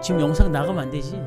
지금 영상 나가면 안 되지?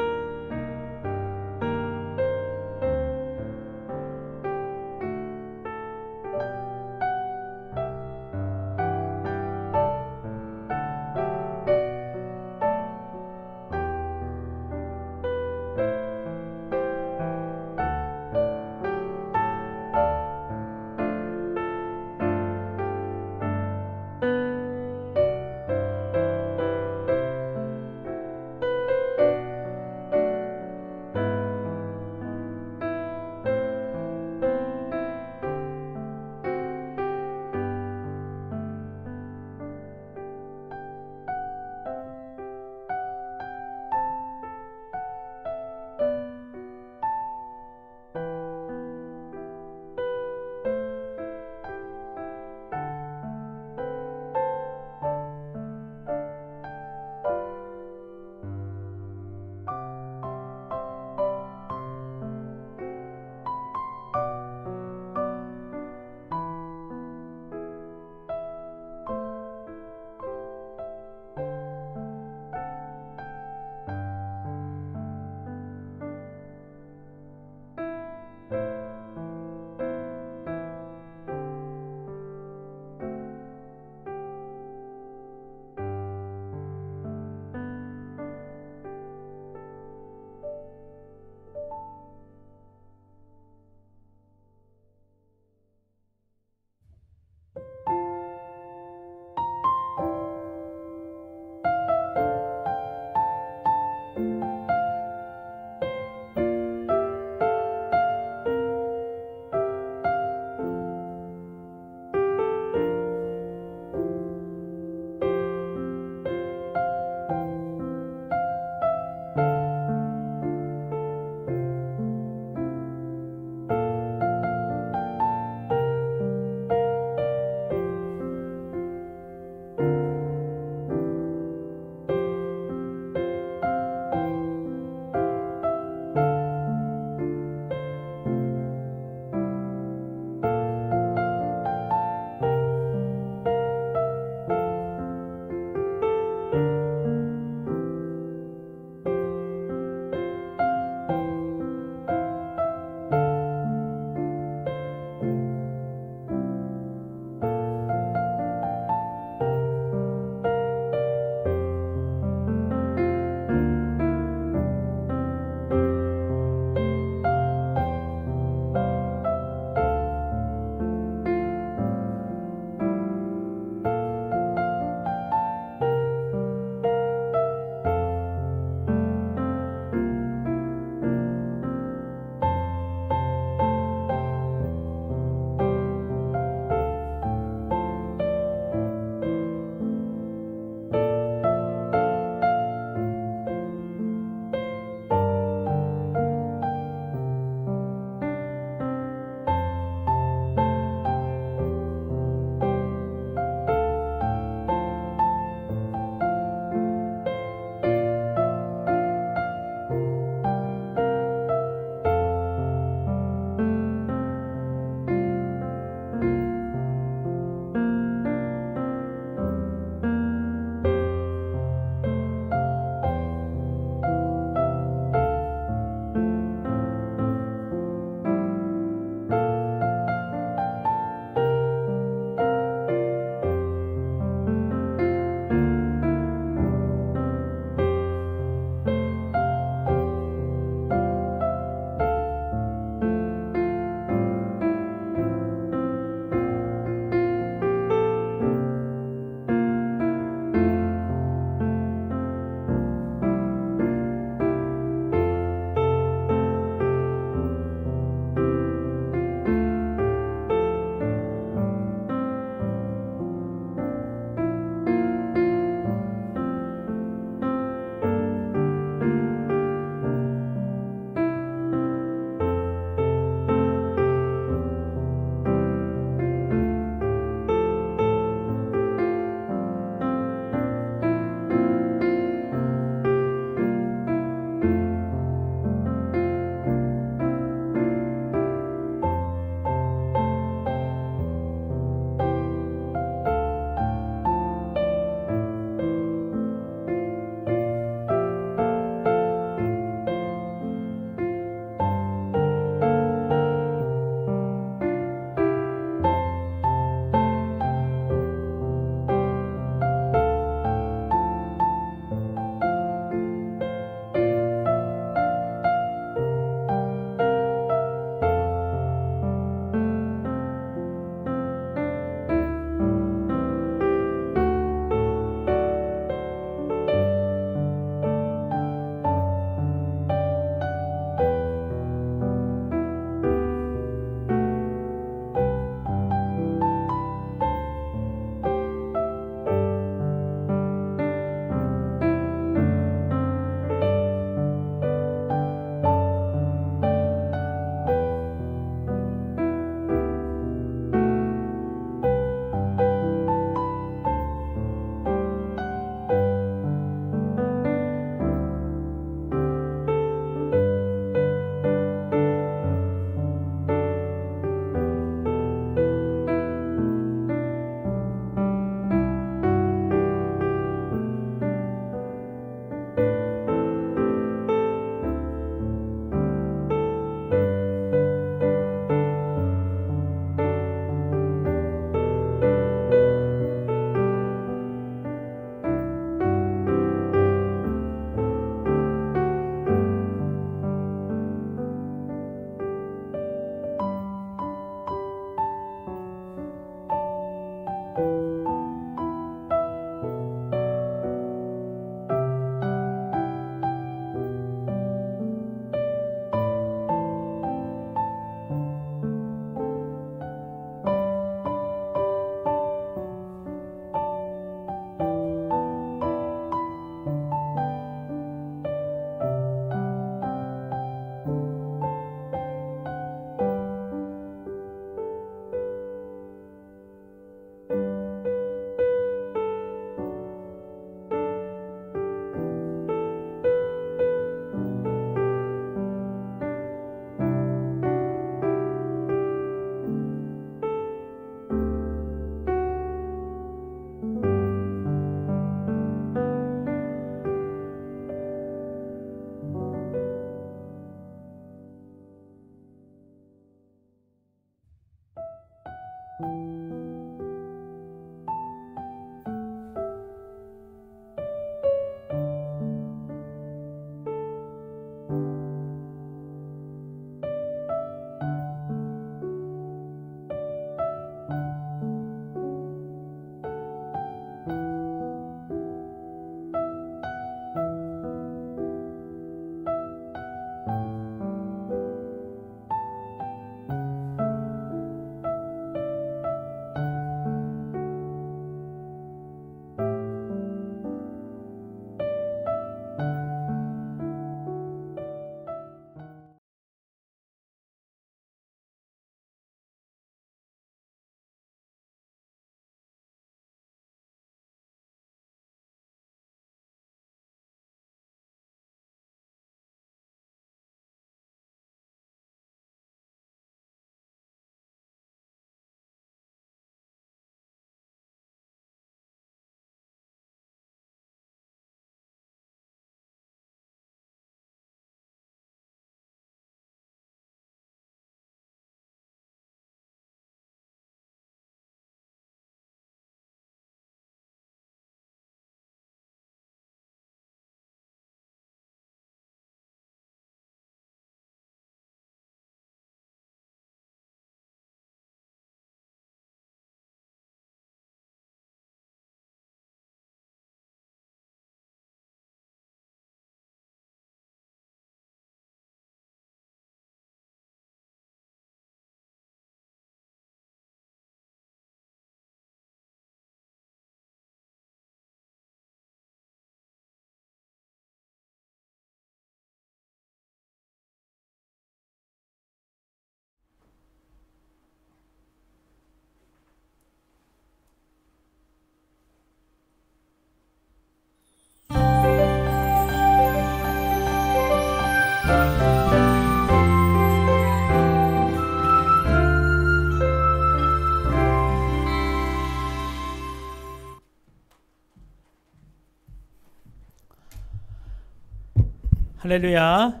할렐루야.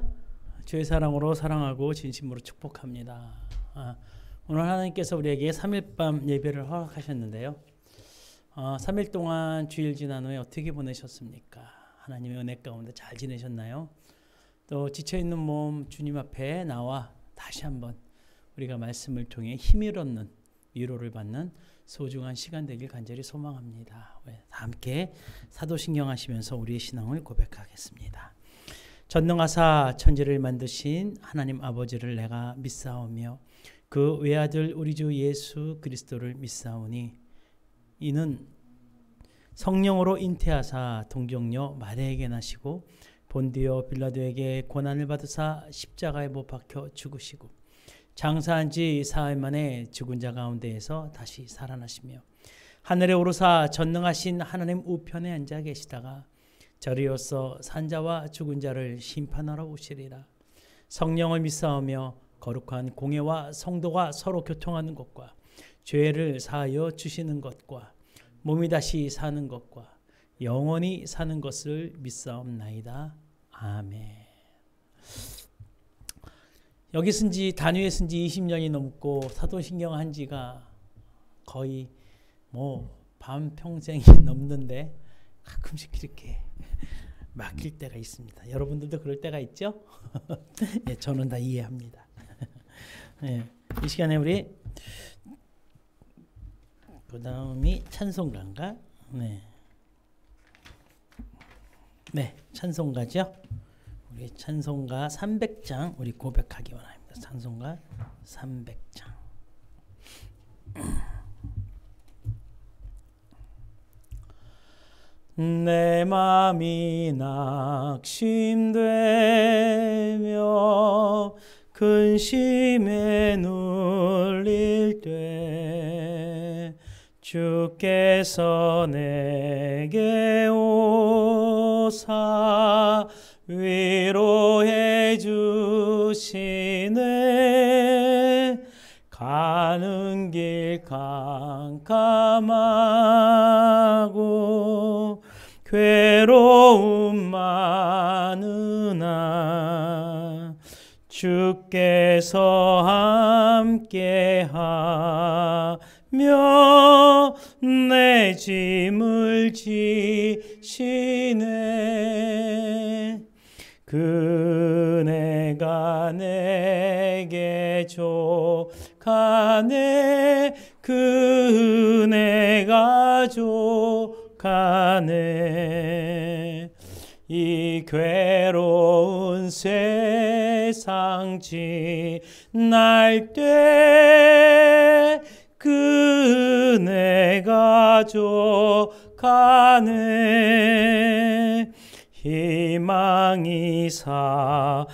주의 사랑으로 사랑하고 진심으로 축복합니다. 오늘 하나님께서 우리에게 3일밤 예배를 허락하셨는데요. 3일 동안 주일 지난 후에 어떻게 보내셨습니까? 하나님의 은혜 가운데 잘 지내셨나요? 또 지쳐있는 몸 주님 앞에 나와 다시 한번 우리가 말씀을 통해 힘을 얻는, 위로를 받는 소중한 시간 되길 간절히 소망합니다. 다 함께 사도신경 하시면서 우리의 신앙을 고백하겠습니다. 전능하사 천지를 만드신 하나님 아버지를 내가 믿사오며 그 외아들 우리 주 예수 그리스도를 믿사오니 이는 성령으로 잉태하사 동정녀 마리아에게 나시고 본디오 빌라도에게 고난을 받으사 십자가에 못 박혀 죽으시고 장사한 지 사흘 만에 죽은 자 가운데에서 다시 살아나시며 하늘에 오르사 전능하신 하나님 우편에 앉아 계시다가 저리로서 산자와 죽은 자를 심판하러 오시리라. 성령을 믿사오며 거룩한 공회와 성도가 서로 교통하는 것과 죄를 사하여 주시는 것과 몸이 다시 사는 것과 영원히 사는 것을 믿사옵나이다. 아멘. 여기 쓴지 단위에 쓴지 20년이 넘고 사도신경 한 지가 거의 반평생이 넘는데 가끔씩 이렇게 막힐 때가 있습니다. 여러분들도 그럴 때가 있죠? 예, 저는 다 이해합니다. 예, 이 시간에 우리 그 다음이 찬송가인가? 네, 찬송가죠. 우리 찬송가 300장 우리 고백하기 원합니다. 찬송가 300장. 내 맘이 낙심되며 근심에 눌릴 때 주께서 내게 오사 위로해 주시네. 가는 길 캄캄하고 괴로움 많으나 주께서 함께하며 내 짐을 지시네. 그네가 내게 족하네. 그네가 족하네. 이 괴로운 세상 지날 때 그네가 족하네. 희망이 사라지고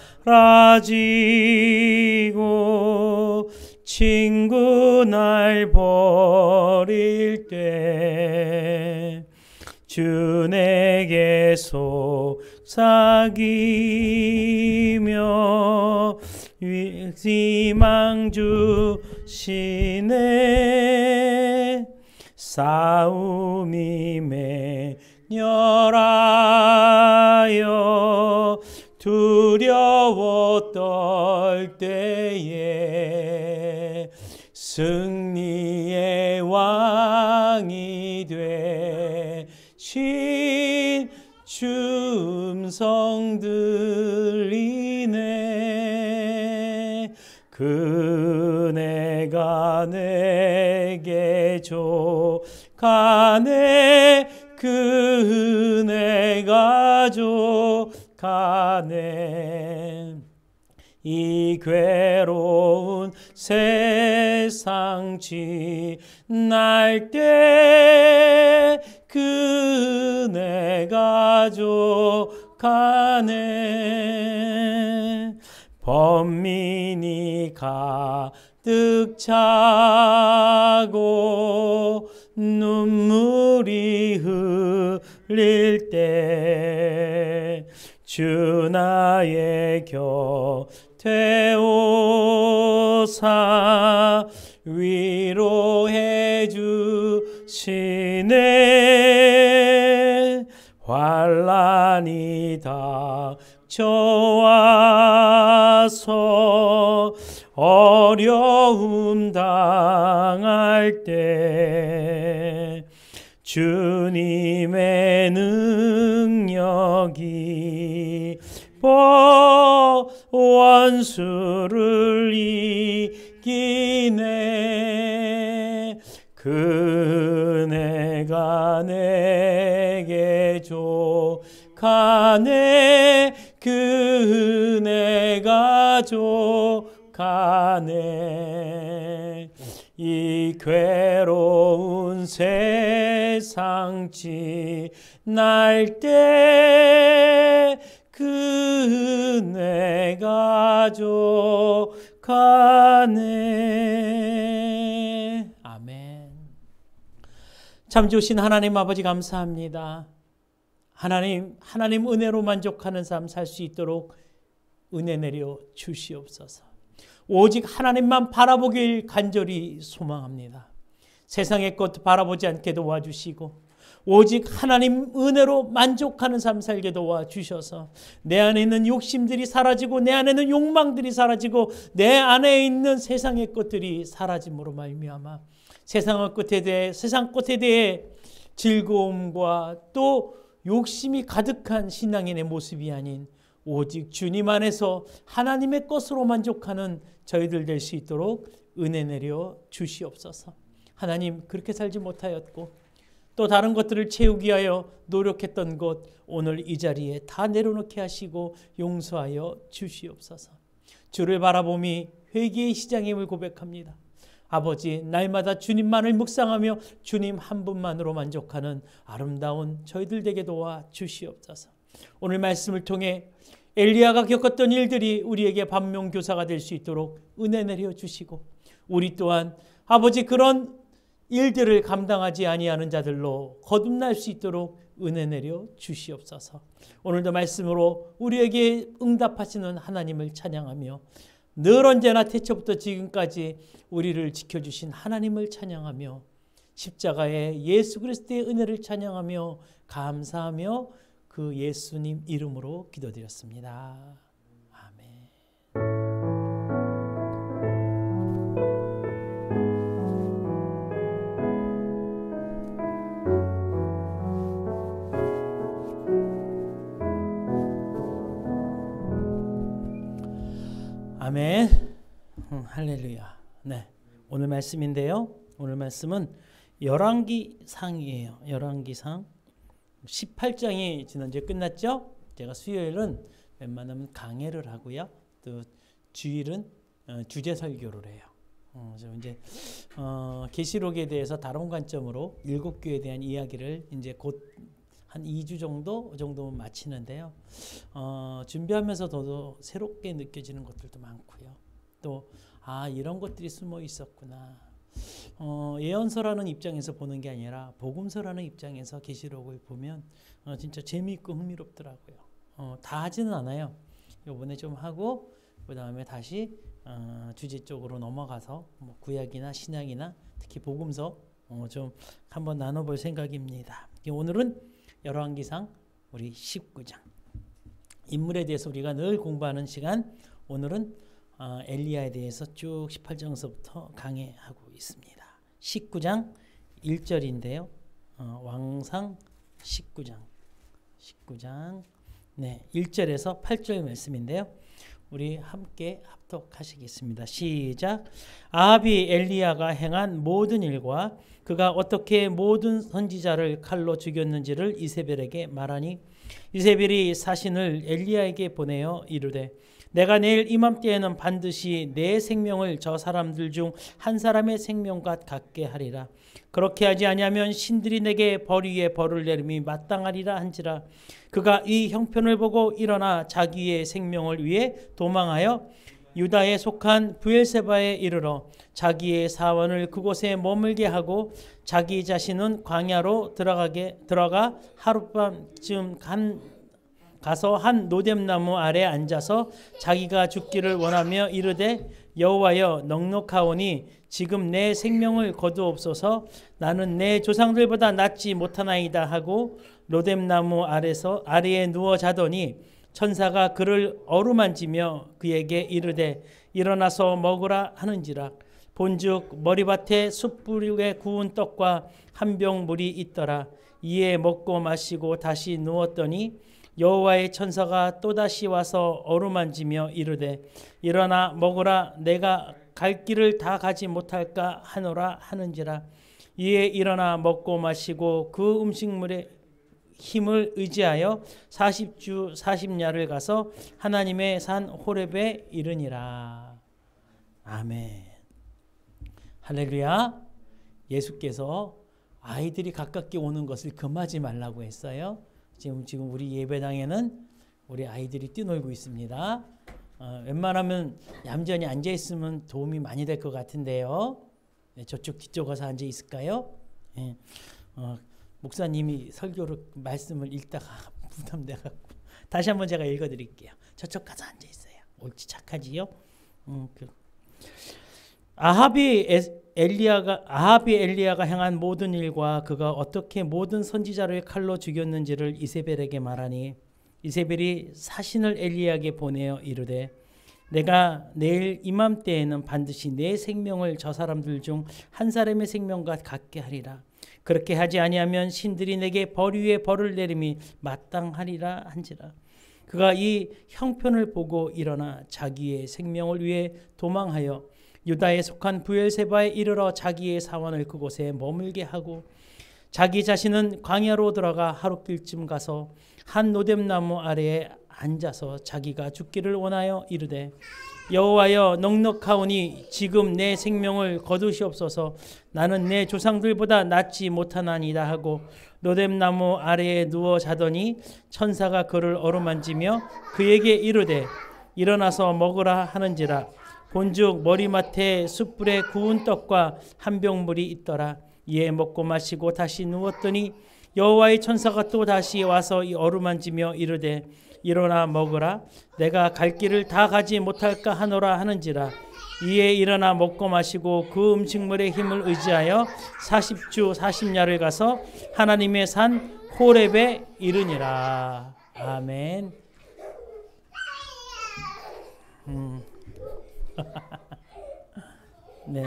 친구 날 버릴 때 주 내게 속삭이며 희망 주시네. 싸움이 맹렬하여 두려워 떨 때에 승리의 왕이 되신 주 음성 들리네. 그네가 내게 족하네. 그네가 족하네. 이 괴로운 세상 지날 때 그네가 족하네. 번민이 가득 차고 눈물이 흘릴 때 주 나의 곁에 오사 위로해 주시네. 환난이 닥쳐와서 어려움 당할 때 주님의 능력이 원수를 이기네. 그 은혜가 내게 족하네. 그 은혜가 족하네. 이 괴로운 세상 지날 때 그 은혜가 족하네. 아멘. 참 좋으신 하나님 아버지 감사합니다. 하나님 은혜로 만족하는 삶 살 수 있도록 은혜 내려 주시옵소서. 오직 하나님만 바라보길 간절히 소망합니다. 세상의 것 바라보지 않게 도와주시고 오직 하나님 은혜로 만족하는 삶 살게 도와주셔서 내 안에 있는 욕심들이 사라지고 내 안에 있는 욕망들이 사라지고 내 안에 있는 세상의 것들이 사라짐으로 말미암아 세상 것에 대해 즐거움과 또 욕심이 가득한 신앙인의 모습이 아닌 오직 주님 안에서 하나님의 것으로 만족하는 저희들 될 수 있도록 은혜 내려 주시옵소서. 하나님, 그렇게 살지 못하였고 또 다른 것들을 채우기 위하여 노력했던 것 오늘 이 자리에 다 내려놓게 하시고 용서하여 주시옵소서. 주를 바라보미 회개의 시장임을 고백합니다. 아버지, 날마다 주님만을 묵상하며 주님 한 분만으로 만족하는 아름다운 저희들 되게 도와 주시옵소서. 오늘 말씀을 통해 엘리야가 겪었던 일들이 우리에게 반면교사가 될 수 있도록 은혜 내려 주시고 우리 또한 아버지 그런 일들을 감당하지 아니하는 자들로 거듭날 수 있도록 은혜 내려 주시옵소서. 오늘도 말씀으로 우리에게 응답하시는 하나님을 찬양하며 늘 언제나 태초부터 지금까지 우리를 지켜주신 하나님을 찬양하며 십자가의 예수 그리스도의 은혜를 찬양하며 감사하며 그 예수님 이름으로 기도드렸습니다. 아멘. 아멘. 할렐루야. 네. 오늘 말씀인데요. 오늘 말씀은 열왕기상이에요. 열왕기상 18장이 지난주에 끝났죠. 제가 수요일은 웬만하면 강해를 하고요. 또 주일은 주제 설교를 해요. 이제 계시록에 대해서 다른 관점으로 7교에 대한 이야기를 이제 곧 한 2주 정도면 마치는데요. 준비하면서 더 새롭게 느껴지는 것들도 많고요. 또 이런 것들이 숨어 있었구나. 예언서라는 입장에서 보는 게 아니라 복음서라는 입장에서 계시록을 보면 진짜 재미있고 흥미롭더라고요. 다 하지는 않아요. 이번에 좀 하고 그 다음에 다시 주제 쪽으로 넘어가서 뭐 구약이나 신약이나 특히 복음서 좀 한번 나눠볼 생각입니다. 오늘은 열왕기상 우리 19장 인물에 대해서 우리가 늘 공부하는 시간. 오늘은 엘리야에 대해서 쭉 18장서부터 강해하고 있습니다. 19장 1절인데요. 왕상 19장 네, 1절에서 8절 말씀인데요. 우리 함께 합독하시겠습니다. 시작. 아합이 엘리야가 행한 모든 일과 그가 어떻게 모든 선지자를 칼로 죽였는지를 이세벨에게 말하니 이세벨이 사신을 엘리야에게 보내어 이르되 내가 내일 이맘때에는 반드시 내 생명을 저 사람들 중 한 사람의 생명과 같게 하리라. 그렇게 하지 아니하면 신들이 내게 벌 위에 벌을 내림이 마땅하리라 한지라. 그가 이 형편을 보고 일어나 자기의 생명을 위해 도망하여 유다에 속한 브엘세바에 이르러 자기의 사원을 그곳에 머물게 하고 자기 자신은 광야로 들어가 하룻밤쯤 가서 한 노뎀나무 아래 앉아서 자기가 죽기를 원하며 이르되 여호와여 넉넉하오니 지금 내 생명을 거두옵소서. 나는 내 조상들보다 낫지 못하나이다 하고 로뎀나무 아래에 누워 자더니 천사가 그를 어루만지며 그에게 이르되 일어나서 먹으라 하는지라. 본즉 머리밭에 숯불에 구운 떡과 한 병 물이 있더라. 이에 먹고 마시고 다시 누웠더니 여호와의 천사가 또다시 와서 어루만지며 이르되 일어나 먹으라. 내가 갈 길을 다 가지 못할까 하노라 하는지라. 이에 일어나 먹고 마시고 그 음식물에 힘을 의지하여 40주 40야를 가서 하나님의 산 호렙에 이르니라. 아멘. 할렐루야. 예수께서 아이들이 가깝게 오는 것을 금하지 말라고 했어요. 지금 우리 예배당에는 우리 아이들이 뛰놀고 있습니다. 웬만하면 얌전히 앉아 있으면 도움이 많이 될 것 같은데요. 네, 저쪽 뒤쪽 가서 앉아 있을까요? 네. 목사님이 설교를 말씀을 읽다가 부담돼갖고 다시 한번 제가 읽어드릴게요. 저쪽 가서 앉아 있어요. 옳지, 착하지요? 아합이 엘리야가 행한 모든 일과 그가 어떻게 모든 선지자를 칼로 죽였는지를 이세벨에게 말하니 이세벨이 사신을 엘리야에게 보내어 이르되 내가 내일 이맘때에는 반드시 내 생명을 저 사람들 중 한 사람의 생명과 같게 하리라. 그렇게 하지 아니하면 신들이 내게 벌 위에 벌을 내림이 마땅하리라 한지라. 그가 이 형편을 보고 일어나 자기의 생명을 위해 도망하여 유다에 속한 브엘세바에 이르러 자기의 사원을 그곳에 머물게 하고 자기 자신은 광야로 들어가 하룻길쯤 가서 한 로뎀나무 아래에 앉아서 자기가 죽기를 원하여 이르되 여호와여 넉넉하오니 지금 내 생명을 거두시옵소서. 나는 내 조상들보다 낫지 못하나이다 하고 로뎀나무 아래에 누워 자더니 천사가 그를 어루만지며 그에게 이르되 일어나서 먹으라 하는지라. 본즉 머리맡에 숯불에 구운 떡과 한 병 물이 있더라. 이에 먹고 마시고 다시 누웠더니 여호와의 천사가 또 다시 와서 어루만지며 이르되 일어나 먹으라. 내가 갈 길을 다 가지 못할까 하노라 하는지라. 이에 일어나 먹고 마시고 그 음식물의 힘을 의지하여 40주 40야를 가서 하나님의 산 호렙에 이르니라. 아멘. 네.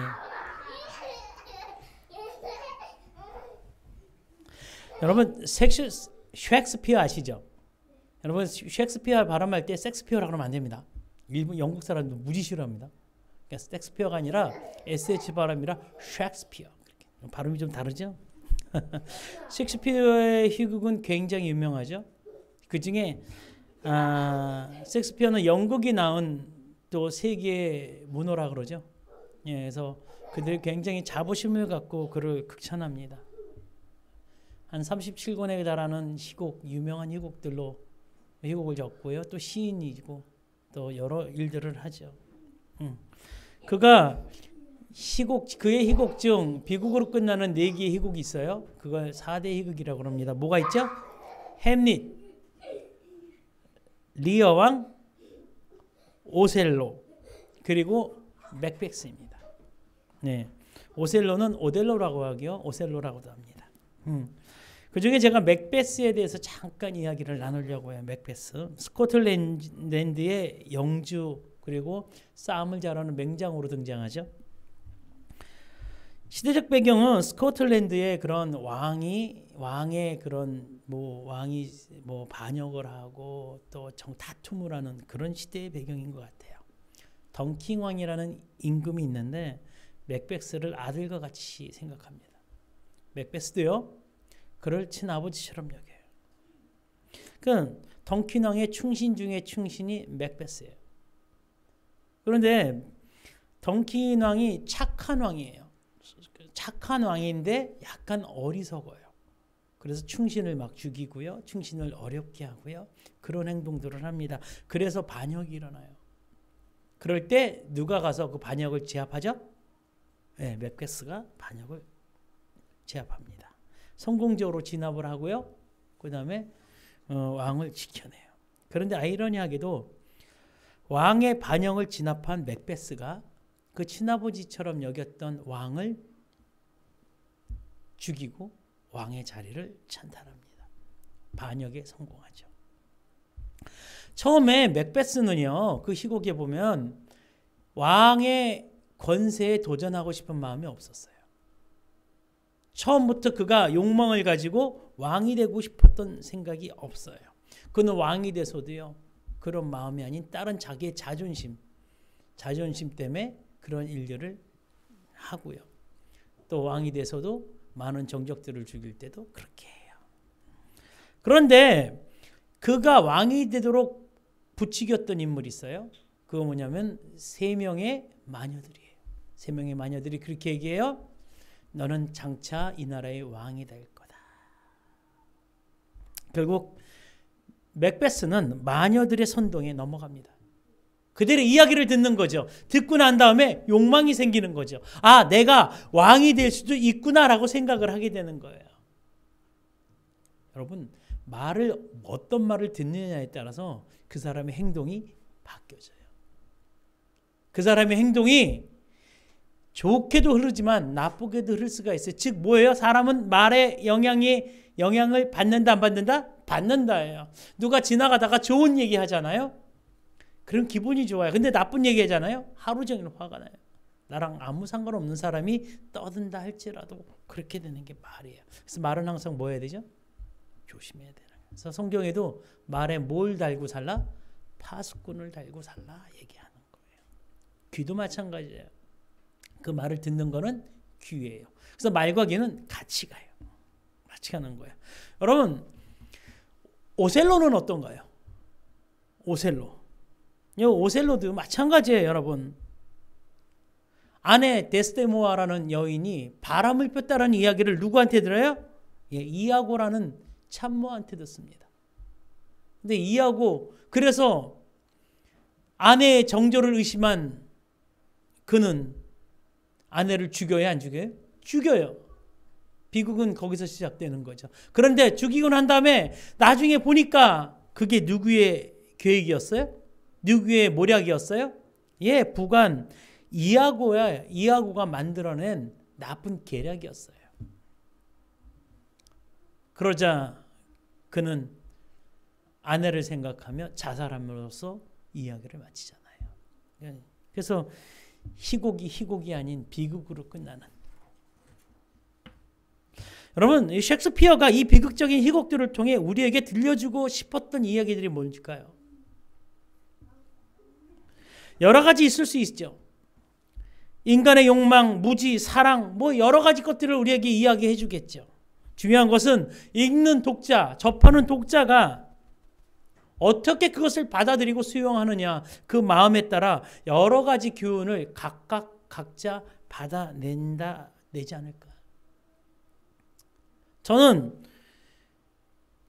여러분 셰익스피어 아시죠? 여러분 셰익스피어 발음할 때 섹스피어라고 하면 안 됩니다. 일본 영국 사람들 무지 싫어합니다. 그러니까 섹스피어가 아니라 SH 발음이라 셰익스피어. 발음이 좀 다르죠? 셰익스피어의 희곡은 굉장히 유명하죠. 그 중에 셰익스피어는 영국이 나온 또 세계의 문호라 그러죠. 예, 그래서 그들이 굉장히 자부심을 갖고 그를 극찬합니다. 한 37권에 달하는 희곡, 유명한 희곡들로 희곡을 적고요. 또 시인이고 또 여러 일들을 하죠. 그가 그의 희곡 중 비극으로 끝나는 4개의 희곡이 있어요. 그걸 4대 희극이라고 합니다. 뭐가 있죠? 햄릿, 리어왕, 오셀로, 그리고 맥베스입니다. 네, 오셀로는 오델로라고 하고요. 오셀로라고도 합니다. 그 중에 제가 맥베스에 대해서 잠깐 이야기를 나누려고 해요. 맥베스. 스코틀랜드의 영주 그리고 싸움을 잘하는 맹장으로 등장하죠. 시대적 배경은 스코틀랜드의 그런 왕의 그런 왕이 반역을 하고 또 다툼을 하는 그런 시대의 배경인 것 같아요. 덩킹 왕이라는 임금이 있는데 맥베스를 아들과 같이 생각합니다. 맥베스도요, 그를 친아버지처럼 여겨요. 그러니까 덩킹 왕의 충신 중에 충신이 맥베스예요. 그런데 덩킹 왕이 착한 왕이에요. 착한 왕인데 약간 어리석어요. 그래서 충신을 막 죽이고요. 충신을 어렵게 하고요. 그런 행동들을 합니다. 그래서 반역이 일어나요. 그럴 때 누가 가서 그 반역을 제압하죠? 네, 맥베스가 반역을 제압합니다. 성공적으로 진압을 하고요. 그 다음에 왕을 지켜내요. 그런데 아이러니하게도 왕의 반역을 진압한 맥베스가 그 친아버지처럼 여겼던 왕을 죽이고 왕의 자리를 찬탈합니다. 반역에 성공하죠. 처음에 맥베스는요, 그 희곡에 보면 왕의 권세에 도전하고 싶은 마음이 없었어요. 처음부터 그가 욕망을 가지고 왕이 되고 싶었던 생각이 없어요. 그는 왕이 돼서도요, 그런 마음이 아닌 다른 자기의 자존심 때문에 그런 일들을 하고요. 또 왕이 돼서도 많은 정적들을 죽일 때도 그렇게 해요. 그런데 그가 왕이 되도록 부추겼던 인물이 있어요. 그거 뭐냐면 3명의 마녀들이에요. 3명의 마녀들이 그렇게 얘기해요. 너는 장차 이 나라의 왕이 될 거다. 결국 맥베스는 마녀들의 선동에 넘어갑니다. 그들의 이야기를 듣는 거죠. 듣고 난 다음에 욕망이 생기는 거죠. 아, 내가 왕이 될 수도 있구나라고 생각을 하게 되는 거예요. 여러분, 어떤 말을 듣느냐에 따라서 그 사람의 행동이 바뀌어져요. 그 사람의 행동이 좋게도 흐르지만 나쁘게도 흐를 수가 있어요. 즉 뭐예요? 사람은 말의 영향을 받는다 안 받는다? 받는다예요. 누가 지나가다가 좋은 얘기 하잖아요. 그럼 기분이 좋아요. 근데 나쁜 얘기 하잖아요. 하루 종일 화가 나요. 나랑 아무 상관없는 사람이 떠든다 할지라도 그렇게 되는 게 말이에요. 그래서 말은 항상 뭐 해야 되죠? 조심해야 되는 거예요. 그래서 성경에도 말에 뭘 달고 살라? 파수꾼을 달고 살라 얘기하는 거예요. 귀도 마찬가지예요. 그 말을 듣는 거는 귀예요. 그래서 말과 귀는 같이 가요. 같이 가는 거예요. 여러분, 오셀로는 어떤가요? 오셀로도 마찬가지예요, 여러분. 아내 데스데모아라는 여인이 바람을 폈다라는 이야기를 누구한테 들어요? 이아고라는 참모한테 듣습니다. 근데 이아고, 그래서 아내의 정조를 의심한 그는 아내를 죽여야 안 죽여요? 죽여요. 비극은 거기서 시작되는 거죠. 그런데 죽이고 난 다음에 나중에 보니까 그게 누구의 계획이었어요? 누구의 모략이었어요? 부관 이아고가 만들어낸 나쁜 계략이었어요. 그러자 그는 아내를 생각하며 자살함으로써 이야기를 마치잖아요. 그래서 희곡이 아닌 비극으로 끝나는. 여러분, 셰익스피어가 이 비극적인 희곡들을 통해 우리에게 들려주고 싶었던 이야기들이 뭘까요? 여러 가지 있을 수 있죠. 인간의 욕망, 무지, 사랑, 여러 가지 것들을 우리에게 이야기해 주겠죠. 중요한 것은 읽는 독자, 접하는 독자가 어떻게 그것을 받아들이고 수용하느냐, 그 마음에 따라 여러 가지 교훈을 각자 받아내지 않을까. 저는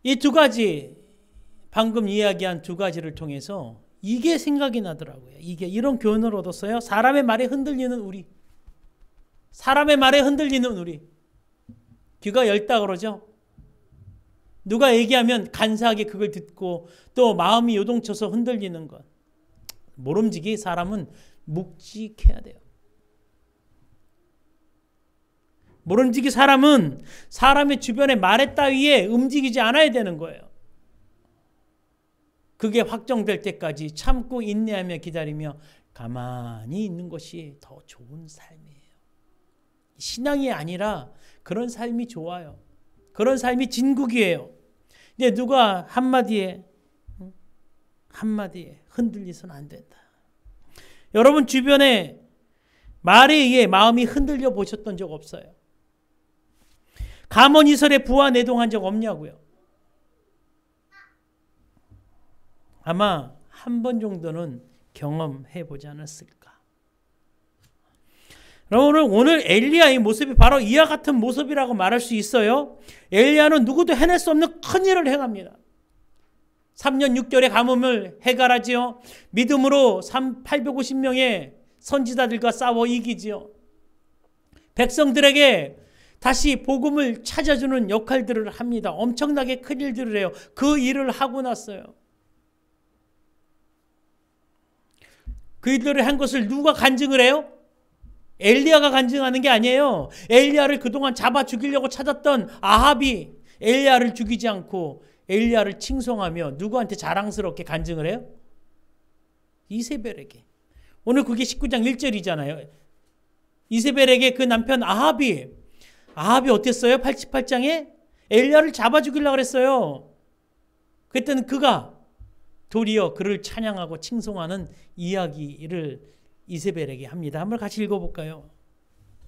이 2가지, 방금 이야기한 2가지를 통해서 이게 생각이 나더라고요. 이런 교훈을 얻었어요. 사람의 말에 흔들리는 우리. 귀가 얇다 그러죠. 누가 얘기하면 간사하게 그걸 듣고 또 마음이 요동쳐서 흔들리는 것. 모름지기 사람은 묵직해야 돼요. 모름지기 사람은 사람의 주변의 말에 따위에 움직이지 않아야 되는 거예요. 그게 확정될 때까지 참고 인내하며 기다리며 가만히 있는 것이 더 좋은 삶이에요. 신앙이 아니라 그런 삶이 좋아요. 그런 삶이 진국이에요. 근데 누가 한마디에 흔들리서는 안 된다. 여러분 주변에 말에 의해 마음이 흔들려 보셨던 적 없어요? 가문이설에 부하내동한 적 없냐고요? 아마 한 번 정도는 경험해 보지 않았을까. 오늘 엘리야의 모습이 바로 이와 같은 모습이라고 말할 수 있어요. 엘리야는 누구도 해낼 수 없는 큰 일을 행합니다. 3년 6개월의 가뭄을 해결하지요. 믿음으로 850명의 선지자들과 싸워 이기지요. 백성들에게 다시 복음을 찾아주는 역할들을 합니다. 엄청나게 큰 일들을 해요. 그 일을 하고 났어요. 그 일들을 한 것을 누가 간증을 해요? 엘리야가 간증하는 게 아니에요. 엘리야를 그동안 잡아 죽이려고 찾았던 아합이 엘리야를 죽이지 않고 엘리야를 칭송하며 누구한테 자랑스럽게 간증을 해요? 이세벨에게. 오늘 그게 19장 1절이잖아요. 이세벨에게 그 남편 아합이 어땠어요? 88장에 엘리야를 잡아 죽이려고 그랬어요. 그랬더니 그가 도리어 그를 찬양하고 칭송하는 이야기를 이세벨에게 합니다. 한번 같이 읽어볼까요?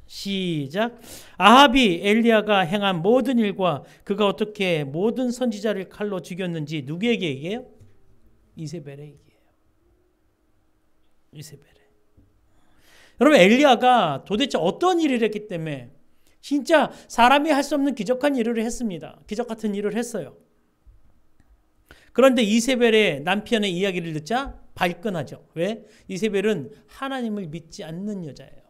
시작. 아합이 엘리야가 행한 모든 일과 그가 어떻게 모든 선지자를 칼로 죽였는지 누구에게 얘기해요? 이세벨에게 얘기해요. 이세벨에. 여러분, 엘리야가 도대체 어떤 일을 했기 때문에 진짜 사람이 할 수 없는 기적한 일을 했습니다. 기적 같은 일을 했어요. 그런데 이세벨의 남편의 이야기를 듣자 발끈하죠. 왜? 이세벨은 하나님을 믿지 않는 여자예요.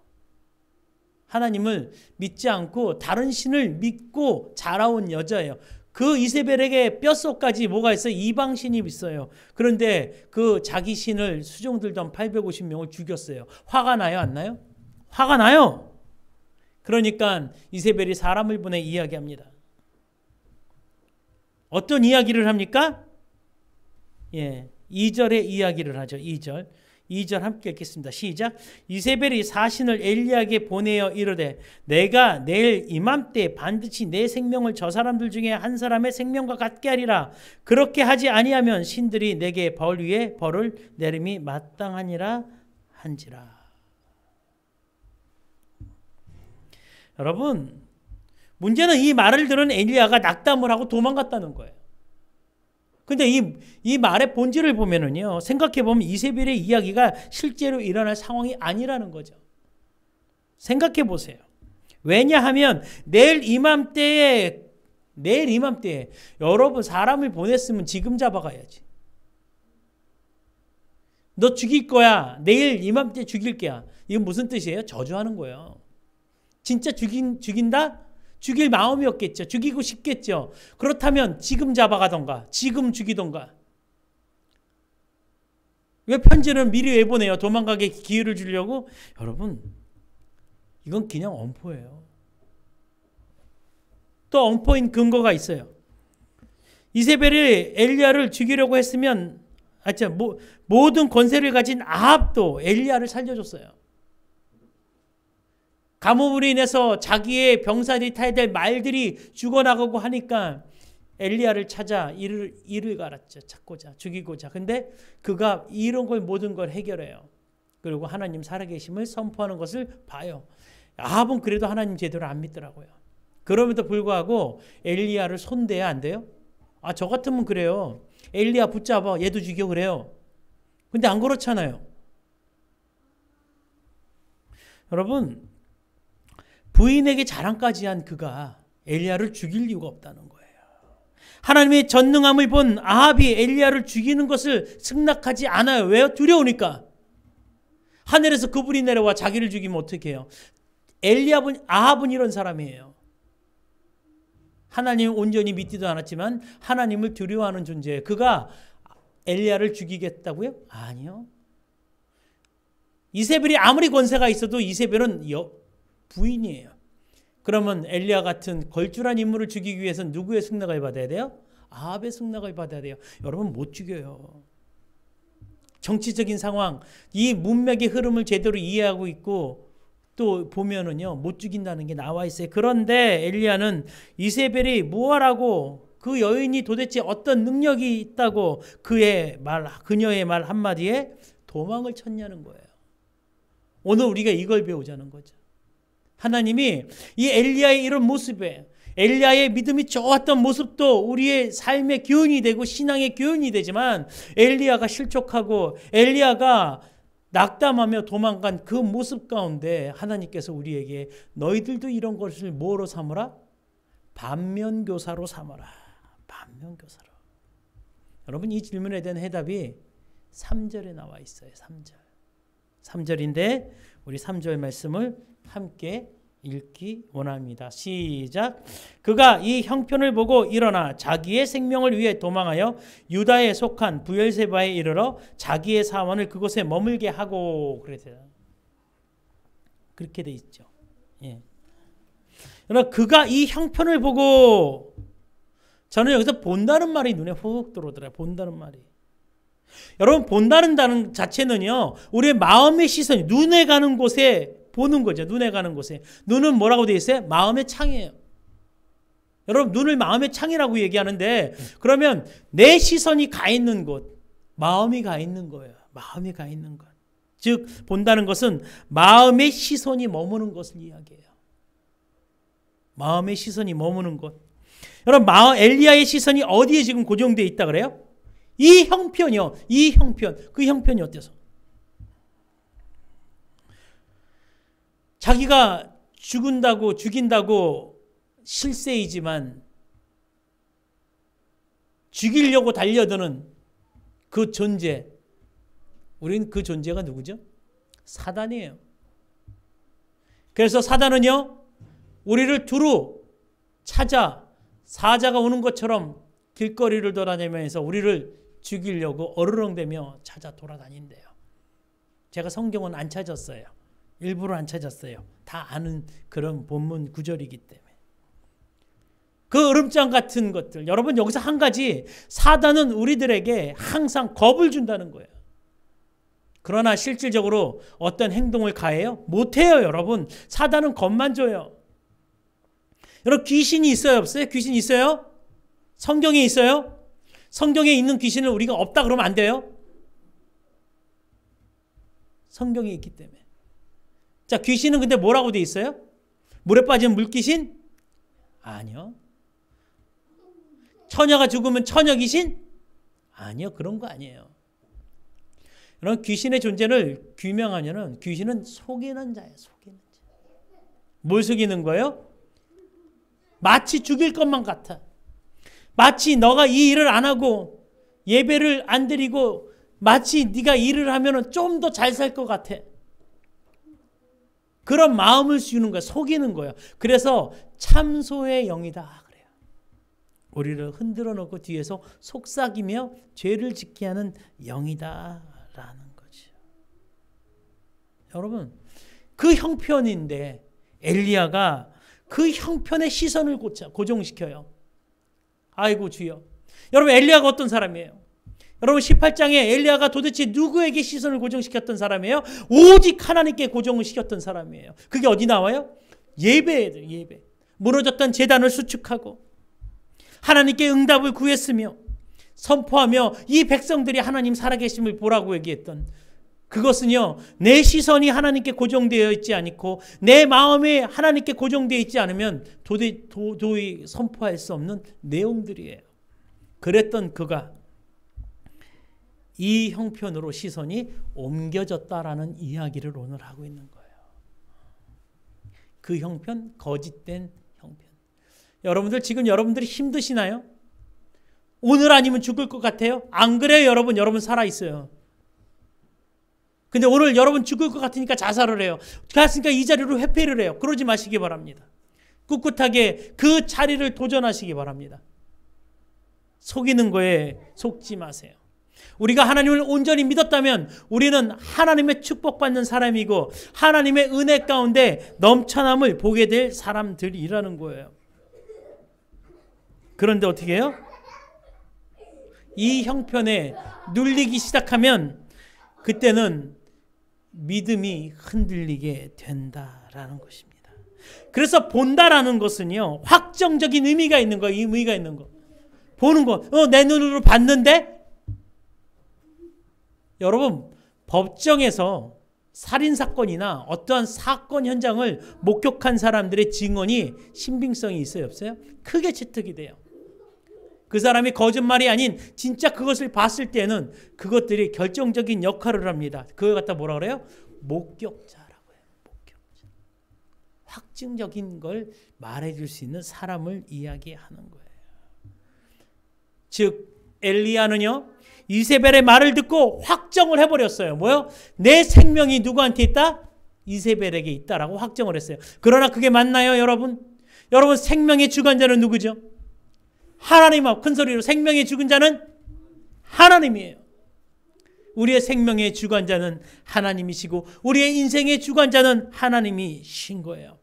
하나님을 믿지 않고 다른 신을 믿고 자라온 여자예요. 그 이세벨에게 뼛속까지 뭐가 있어요? 이방신이 있어요. 그런데 그 자기 신을 수종들도 한 850명을 죽였어요. 화가 나요? 안 나요? 화가 나요. 그러니까 이세벨이 사람을 보내 이야기합니다. 어떤 이야기를 합니까? 2절의 이야기를 하죠. 2절 함께 읽겠습니다. 시작. 이세벨이 사신을 엘리야에게 보내어 이르되 내가 내일 이맘때 반드시 내 생명을 저 사람들 중에 한 사람의 생명과 같게 하리라. 그렇게 하지 아니하면 신들이 내게 벌 위에 벌을 내림이 마땅하니라 한지라. 여러분, 문제는 이 말을 들은 엘리야가 낙담을 하고 도망갔다는 거예요. 근데 이 말의 본질을 보면은요, 생각해보면 이세벨의 이야기가 실제로 일어날 상황이 아니라는 거죠. 생각해보세요. 왜냐하면 내일 이맘때에 여러분 사람을 보냈으면 지금 잡아가야지. 너 죽일 거야. 내일 이맘때 죽일 거야. 이건 무슨 뜻이에요? 저주하는 거예요. 진짜 죽인다? 죽일 마음이 없겠죠. 죽이고 싶겠죠. 그렇다면 지금 잡아가던가 지금 죽이던가. 왜 편지는 미리 왜 보내요? 도망가게 기회를 주려고? 여러분, 이건 그냥 엄포예요. 또 엄포인 근거가 있어요. 이세벨이 엘리야를 죽이려고 했으면 모든 권세를 가진 아합도 엘리야를 살려줬어요. 가뭄으로 인해서 자기의 병사들이 타야 될 말들이 죽어나가고 하니까 엘리야를 찾아 이를 갈았죠. 찾고자, 죽이고자. 근데 그가 이런 걸 모든 걸 해결해요. 그리고 하나님 살아계심을 선포하는 것을 봐요. 아합은 그래도 하나님 제대로 안 믿더라고요. 그럼에도 불구하고 엘리야를 손대야 안 돼요? 저 같으면 그래요. 엘리야 붙잡아 얘도 죽여 그래요. 근데 안 그렇잖아요. 여러분, 부인에게 자랑까지 한 그가 엘리야를 죽일 이유가 없다는 거예요. 하나님의 전능함을 본 아합이 엘리야를 죽이는 것을 승낙하지 않아요. 왜요? 두려우니까. 하늘에서 그불이 내려와 자기를 죽이면 어떻게 해요? 아합은 이런 사람이에요. 하나님을 온전히 믿지도 않았지만 하나님을 두려워하는 존재예요. 그가 엘리야를 죽이겠다고요? 아니요. 이세벨이 아무리 권세가 있어도 이세벨은 부인이에요. 그러면 엘리야 같은 걸출한 인물을 죽이기 위해서는 누구의 승낙을 받아야 돼요? 아합의 승낙을 받아야 돼요. 여러분, 못 죽여요. 정치적인 상황, 이 문맥의 흐름을 제대로 이해하고 있고 또 보면은요, 못 죽인다는 게 나와 있어요. 그런데 엘리야는 이세벨이 무엇하라고, 그 여인이 도대체 어떤 능력이 있다고 그녀의 말 한마디에 도망을 쳤냐는 거예요. 오늘 우리가 이걸 배우자는 거죠. 하나님이 이 엘리야의 이런 모습에, 엘리야의 믿음이 좋았던 모습도 우리의 삶의 교훈이 되고 신앙의 교훈이 되지만, 엘리야가 실족하고 엘리야가 낙담하며 도망간 그 모습 가운데 하나님께서 우리에게 너희들도 이런 것을 뭐로 삼으라? 반면교사로 삼아라. 반면교사로. 여러분, 이 질문에 대한 해답이 3절에 나와 있어요. 3절인데 우리 3절 말씀을 함께 읽기 원합니다. 시작. 그가 이 형편을 보고 일어나 자기의 생명을 위해 도망하여 유다에 속한 부엘세바에 이르러 자기의 사원을 그곳에 머물게 하고, 그랬어요. 그렇게 돼 있죠. 그러나 그가 이 형편을 보고 저는 여기서 본다는 말이 눈에 훅 들어오더라고요. 본다는 말이. 여러분, 본다는 단어 자체는요, 우리의 마음의 시선이 눈에 가는 곳에 보는 거죠. 눈에 가는 곳에. 눈은 뭐라고 되어 있어요? 마음의 창이에요. 여러분, 눈을 마음의 창이라고 얘기하는데, 그러면 내 시선이 가 있는 곳, 마음이 가 있는 거예요. 마음이 가 있는 것. 즉, 본다는 것은 마음의 시선이 머무는 것을 이야기해요. 마음의 시선이 머무는 곳. 여러분, 엘리야의 시선이 어디에 지금 고정되어 있다 그래요? 이 형편이요. 이 형편. 그 형편이 어때서? 자기가 죽인다고 실세이지만 죽이려고 달려드는 그 존재. 우리는 그 존재가 누구죠? 사단이에요. 그래서 사단은요, 우리를 두루 찾아 사자가 오는 것처럼 길거리를 돌아다니면서 우리를 죽이려고 어르렁대며 찾아 돌아다닌대요. 제가 성경은 안 찾았어요. 일부러 안 찾았어요. 다 아는 그런 본문 구절이기 때문에. 그 으름장 같은 것들. 여러분, 여기서 한 가지, 사단은 우리들에게 항상 겁을 준다는 거예요. 그러나 실질적으로 어떤 행동을 가해요? 못해요, 여러분. 사단은 겁만 줘요. 여러분, 귀신이 있어요, 없어요? 귀신 있어요? 성경에 있어요? 성경에 있는 귀신을 우리가 없다 그러면 안 돼요? 성경에 있기 때문에. 자, 귀신은 근데 뭐라고 돼 있어요? 물에 빠진 물귀신? 아니요. 처녀가 죽으면 처녀 귀신? 아니요, 그런 거 아니에요. 여러분, 귀신의 존재를 규명하면은 귀신은 속이는 자예요. 속이는 자. 뭘 속이는 거예요? 마치 죽일 것만 같아. 마치 너가 이 일을 안 하고 예배를 안 드리고 마치 네가 일을 하면은 좀 더 잘 살 것 같아. 그런 마음을 씌우는 거야. 속이는 거야. 그래서 참소의 영이다 그래요. 우리를 흔들어 놓고 뒤에서 속삭이며 죄를 짓게 하는 영이다라는 거죠. 여러분, 그 형편인데 엘리야가 그 형편의 시선을 고정시켜요. 아이고 주여. 여러분, 엘리야가 어떤 사람이에요? 여러분, 18장에 엘리야가 도대체 누구에게 시선을 고정시켰던 사람이에요? 오직 하나님께 고정을 시켰던 사람이에요. 그게 어디 나와요? 예배예요. 예배. 무너졌던 제단을 수축하고 하나님께 응답을 구했으며 선포하며 이 백성들이 하나님 살아계심을 보라고 얘기했던, 그것은요, 내 시선이 하나님께 고정되어 있지 않고 내 마음에 하나님께 고정되어 있지 않으면 도저히 선포할 수 없는 내용들이에요. 그랬던 그가 이 형편으로 시선이 옮겨졌다라는 이야기를 오늘 하고 있는 거예요. 그 형편, 거짓된 형편. 여러분들, 지금 여러분들이 힘드시나요? 오늘 아니면 죽을 것 같아요? 안 그래요, 여러분? 여러분 살아있어요. 근데 오늘 여러분 죽을 것 같으니까 자살을 해요. 그랬으니까 이 자리로 회피를 해요. 그러지 마시기 바랍니다. 꿋꿋하게 그 자리를 도전하시기 바랍니다. 속이는 거에 속지 마세요. 우리가 하나님을 온전히 믿었다면 우리는 하나님의 축복받는 사람이고 하나님의 은혜 가운데 넘쳐남을 보게 될 사람들이라는 거예요. 그런데 어떻게 해요? 이 형편에 눌리기 시작하면 그때는 믿음이 흔들리게 된다라는 것입니다. 그래서 본다라는 것은요, 확정적인 의미가 있는 거예요. 의미가 있는 거. 보는 거. 내 눈으로 봤는데? 여러분, 법정에서 살인사건이나 어떠한 사건 현장을 목격한 사람들의 증언이 신빙성이 있어요, 없어요? 크게 채택이 돼요. 그 사람이 거짓말이 아닌 진짜 그것을 봤을 때는 그것들이 결정적인 역할을 합니다. 그걸 갖다 뭐라 그래요? 목격자라고 해요. 목격자. 확증적인 걸 말해줄 수 있는 사람을 이야기하는 거예요. 즉 엘리야는요, 이세벨의 말을 듣고 확정을 해버렸어요. 뭐요? 내 생명이 누구한테 있다? 이세벨에게 있다라고 확정을 했어요. 그러나 그게 맞나요, 여러분? 여러분, 생명의 주관자는 누구죠? 하나님 앞 큰 소리로 생명의 죽은 자는 하나님이에요. 우리의 생명의 주관자는 하나님이시고 우리의 인생의 주관자는 하나님이신 거예요.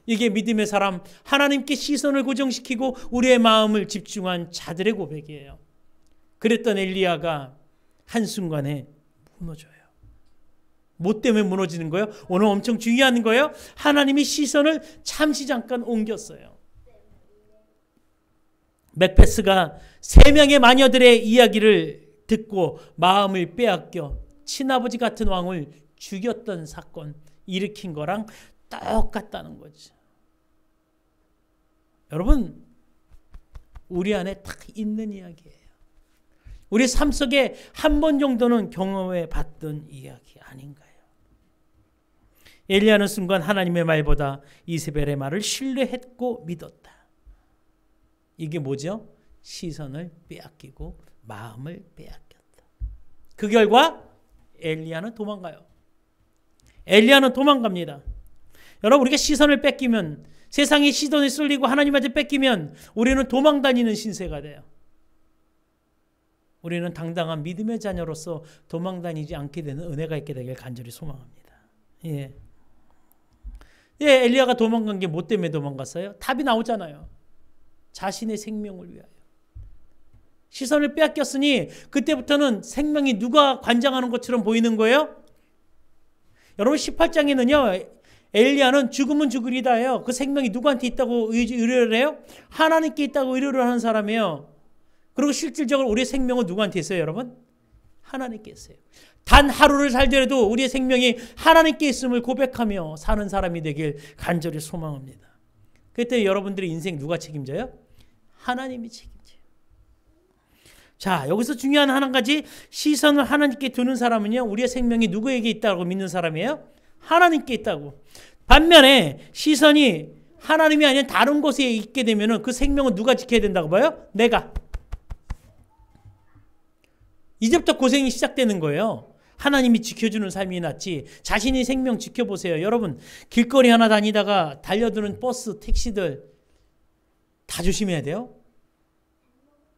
이게 믿음의 사람, 하나님께 시선을 고정시키고 우리의 마음을 집중한 자들의 고백이에요. 그랬던 엘리야가 한순간에 무너져요. 뭐 때문에 무너지는 거예요? 오늘 엄청 중요한 거예요. 하나님이 시선을 잠시 잠깐 옮겼어요. 맥베스가 3명의 마녀들의 이야기를 듣고 마음을 빼앗겨 친아버지 같은 왕을 죽였던 사건 일으킨 거랑 똑같다는 거죠. 여러분, 우리 안에 딱 있는 이야기예요. 우리 삶 속에 한 번 정도는 경험해 봤던 이야기 아닌가요? 엘리야는 순간 하나님의 말보다 이세벨의 말을 신뢰했고 믿었다. 이게 뭐죠? 시선을 빼앗기고 마음을 빼앗겼다. 그 결과 엘리야는 도망가요. 엘리야는 도망갑니다. 여러분, 우리가 시선을 뺏기면, 세상의 시선이 쏠리고 하나님한테 뺏기면 우리는 도망다니는 신세가 돼요. 우리는 당당한 믿음의 자녀로서 도망다니지 않게 되는 은혜가 있게 되길 간절히 소망합니다. 예, 엘리야가 도망간 게 뭐 때문에 도망갔어요? 답이 나오잖아요. 자신의 생명을 위하여. 시선을 빼앗겼으니 그때부터는 생명이 누가 관장하는 것처럼 보이는 거예요? 여러분, 18장에는요. 엘리야는 죽으면 죽으리다예요. 그 생명이 누구한테 있다고 의뢰를 해요? 하나님께 있다고 의뢰를 하는 사람이에요. 그리고 실질적으로 우리의 생명은 누구한테 있어요, 여러분? 하나님께 있어요. 단 하루를 살더라도 우리의 생명이 하나님께 있음을 고백하며 사는 사람이 되길 간절히 소망합니다. 그때 여러분들의 인생 누가 책임져요? 하나님이 책임져요. 자, 여기서 중요한 한 가지, 시선을 하나님께 두는 사람은요, 우리의 생명이 누구에게 있다고 믿는 사람이에요? 하나님께 있다고. 반면에 시선이 하나님이 아닌 다른 곳에 있게 되면 그 생명은 누가 지켜야 된다고 봐요? 내가. 이제부터 고생이 시작되는 거예요. 하나님이 지켜주는 삶이 낫지 자신이 생명 지켜보세요. 여러분, 길거리 하나 다니다가 달려드는 버스, 택시들 다 조심해야 돼요.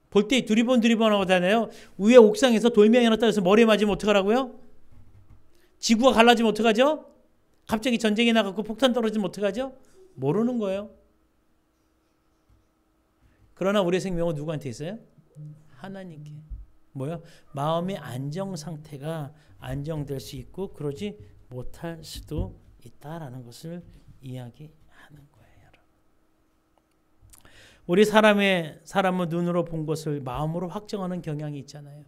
볼 때 두리번 하고 다녀요. 위에 옥상에서 돌멩이 하나 따라서 머리에 맞으면 어떡하라고요? 지구가 갈라지면 어떡하죠? 갑자기 전쟁이 나가고 폭탄 떨어지면 어떡하죠? 모르는 거예요. 그러나 우리의 생명은 누구한테 있어요? 하나님께. 뭐요? 마음의 안정 상태가 안정될 수 있고 그러지 못할 수도 있다라는 것을 이야기하는 거예요. 여러분. 우리 사람은 눈으로 본 것을 마음으로 확정하는 경향이 있잖아요.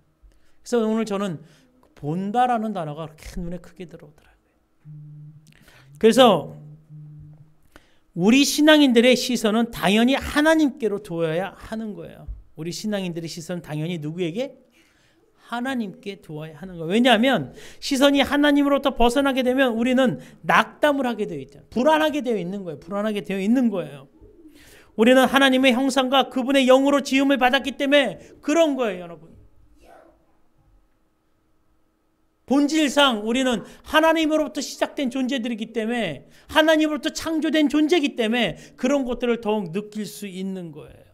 그래서 오늘 저는 본다라는 단어가 그렇게 눈에 크게 들어오더라고요. 그래서 우리 신앙인들의 시선은 당연히 하나님께로 두어야 하는 거예요. 우리 신앙인들의 시선은 당연히 누구에게? 하나님께 두어야 하는 거예요. 왜냐하면 시선이 하나님으로부터 벗어나게 되면 우리는 낙담을 하게 되어 있잖아요. 불안하게 되어 있는 거예요. 불안하게 되어 있는 거예요. 우리는 하나님의 형상과 그분의 영으로 지음을 받았기 때문에 그런 거예요, 여러분. 본질상 우리는 하나님으로부터 시작된 존재들이기 때문에, 하나님으로부터 창조된 존재이기 때문에 그런 것들을 더욱 느낄 수 있는 거예요.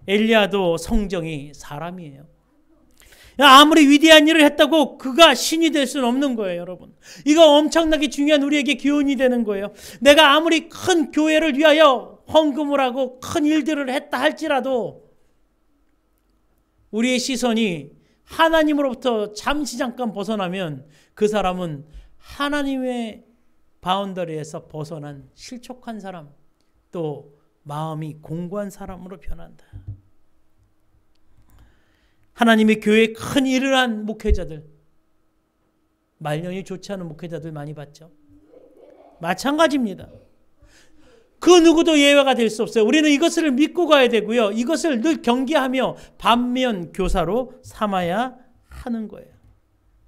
엘리야도 성정이 사람이에요. 아무리 위대한 일을 했다고 그가 신이 될 수는 없는 거예요, 여러분. 이거 엄청나게 중요한 우리에게 교훈이 되는 거예요. 내가 아무리 큰 교회를 위하여 헌금을 하고 큰 일들을 했다 할지라도 우리의 시선이 하나님으로부터 잠시 잠깐 벗어나면 그 사람은 하나님의 바운더리에서 벗어난 실족한 사람, 또 마음이 공고한 사람으로 변한다. 하나님의 교회에 큰 일을 한 목회자들, 말년이 좋지 않은 목회자들 많이 봤죠. 마찬가지입니다. 그 누구도 예외가 될 수 없어요. 우리는 이것을 믿고 가야 되고요. 이것을 늘 경계하며 반면 교사로 삼아야 하는 거예요.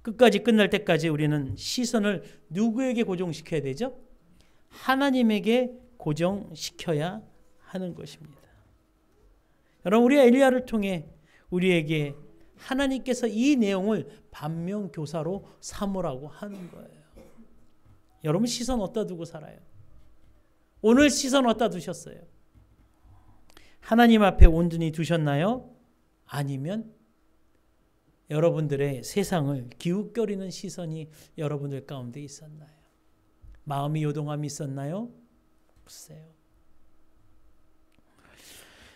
끝까지 끝날 때까지 우리는 시선을 누구에게 고정시켜야 되죠? 하나님에게 고정시켜야 하는 것입니다. 여러분, 우리 엘리야를 통해 우리에게 하나님께서 이 내용을 반면 교사로 삼으라고 하는 거예요. 여러분, 시선 어디다 두고 살아요? 오늘 시선 어디다 두셨어요? 하나님 앞에 온전히 두셨나요? 아니면 여러분들의 세상을 기웃거리는 시선이 여러분들 가운데 있었나요? 마음이 요동함이 있었나요? 글쎄요.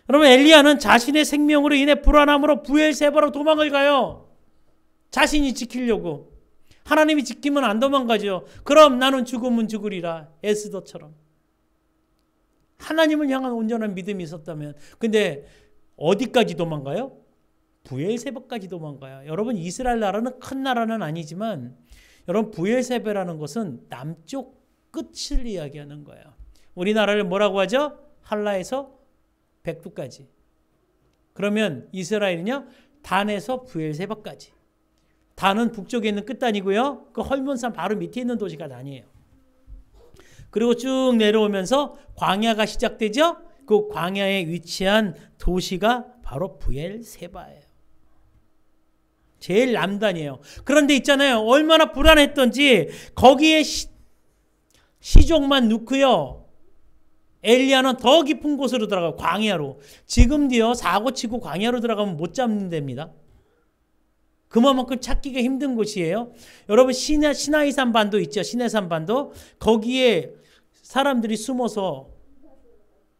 여러분, 엘리야는 자신의 생명으로 인해 불안함으로 브엘세바로 도망을 가요. 자신이 지키려고. 하나님이 지키면 안 도망가죠. 그럼 나는 죽으면 죽으리라. 에스더처럼. 하나님을 향한 온전한 믿음이 있었다면. 근데 어디까지 도망가요? 브엘세바까지 도망가요. 여러분, 이스라엘 나라는 큰 나라는 아니지만 여러분, 브엘세바라는 것은 남쪽 끝을 이야기하는 거예요. 우리나라를 뭐라고 하죠? 한라에서 백두까지. 그러면 이스라엘은요, 단에서 브엘세바까지. 단은 북쪽에 있는 끝단이고요. 그 헐몬산 바로 밑에 있는 도시가 단이에요. 그리고 쭉 내려오면서 광야가 시작되죠. 그 광야에 위치한 도시가 바로 브엘세바예요. 제일 남단이에요. 그런데 있잖아요, 얼마나 불안했던지 거기에 시족만 넣고요, 엘리야는 더 깊은 곳으로 들어가요. 광야로. 지금도요, 사고치고 광야로 들어가면 못 잡는 데입니다. 그만큼 찾기가 힘든 곳이에요. 여러분, 시나이산 반도 있죠. 시내산 반도. 거기에 사람들이 숨어서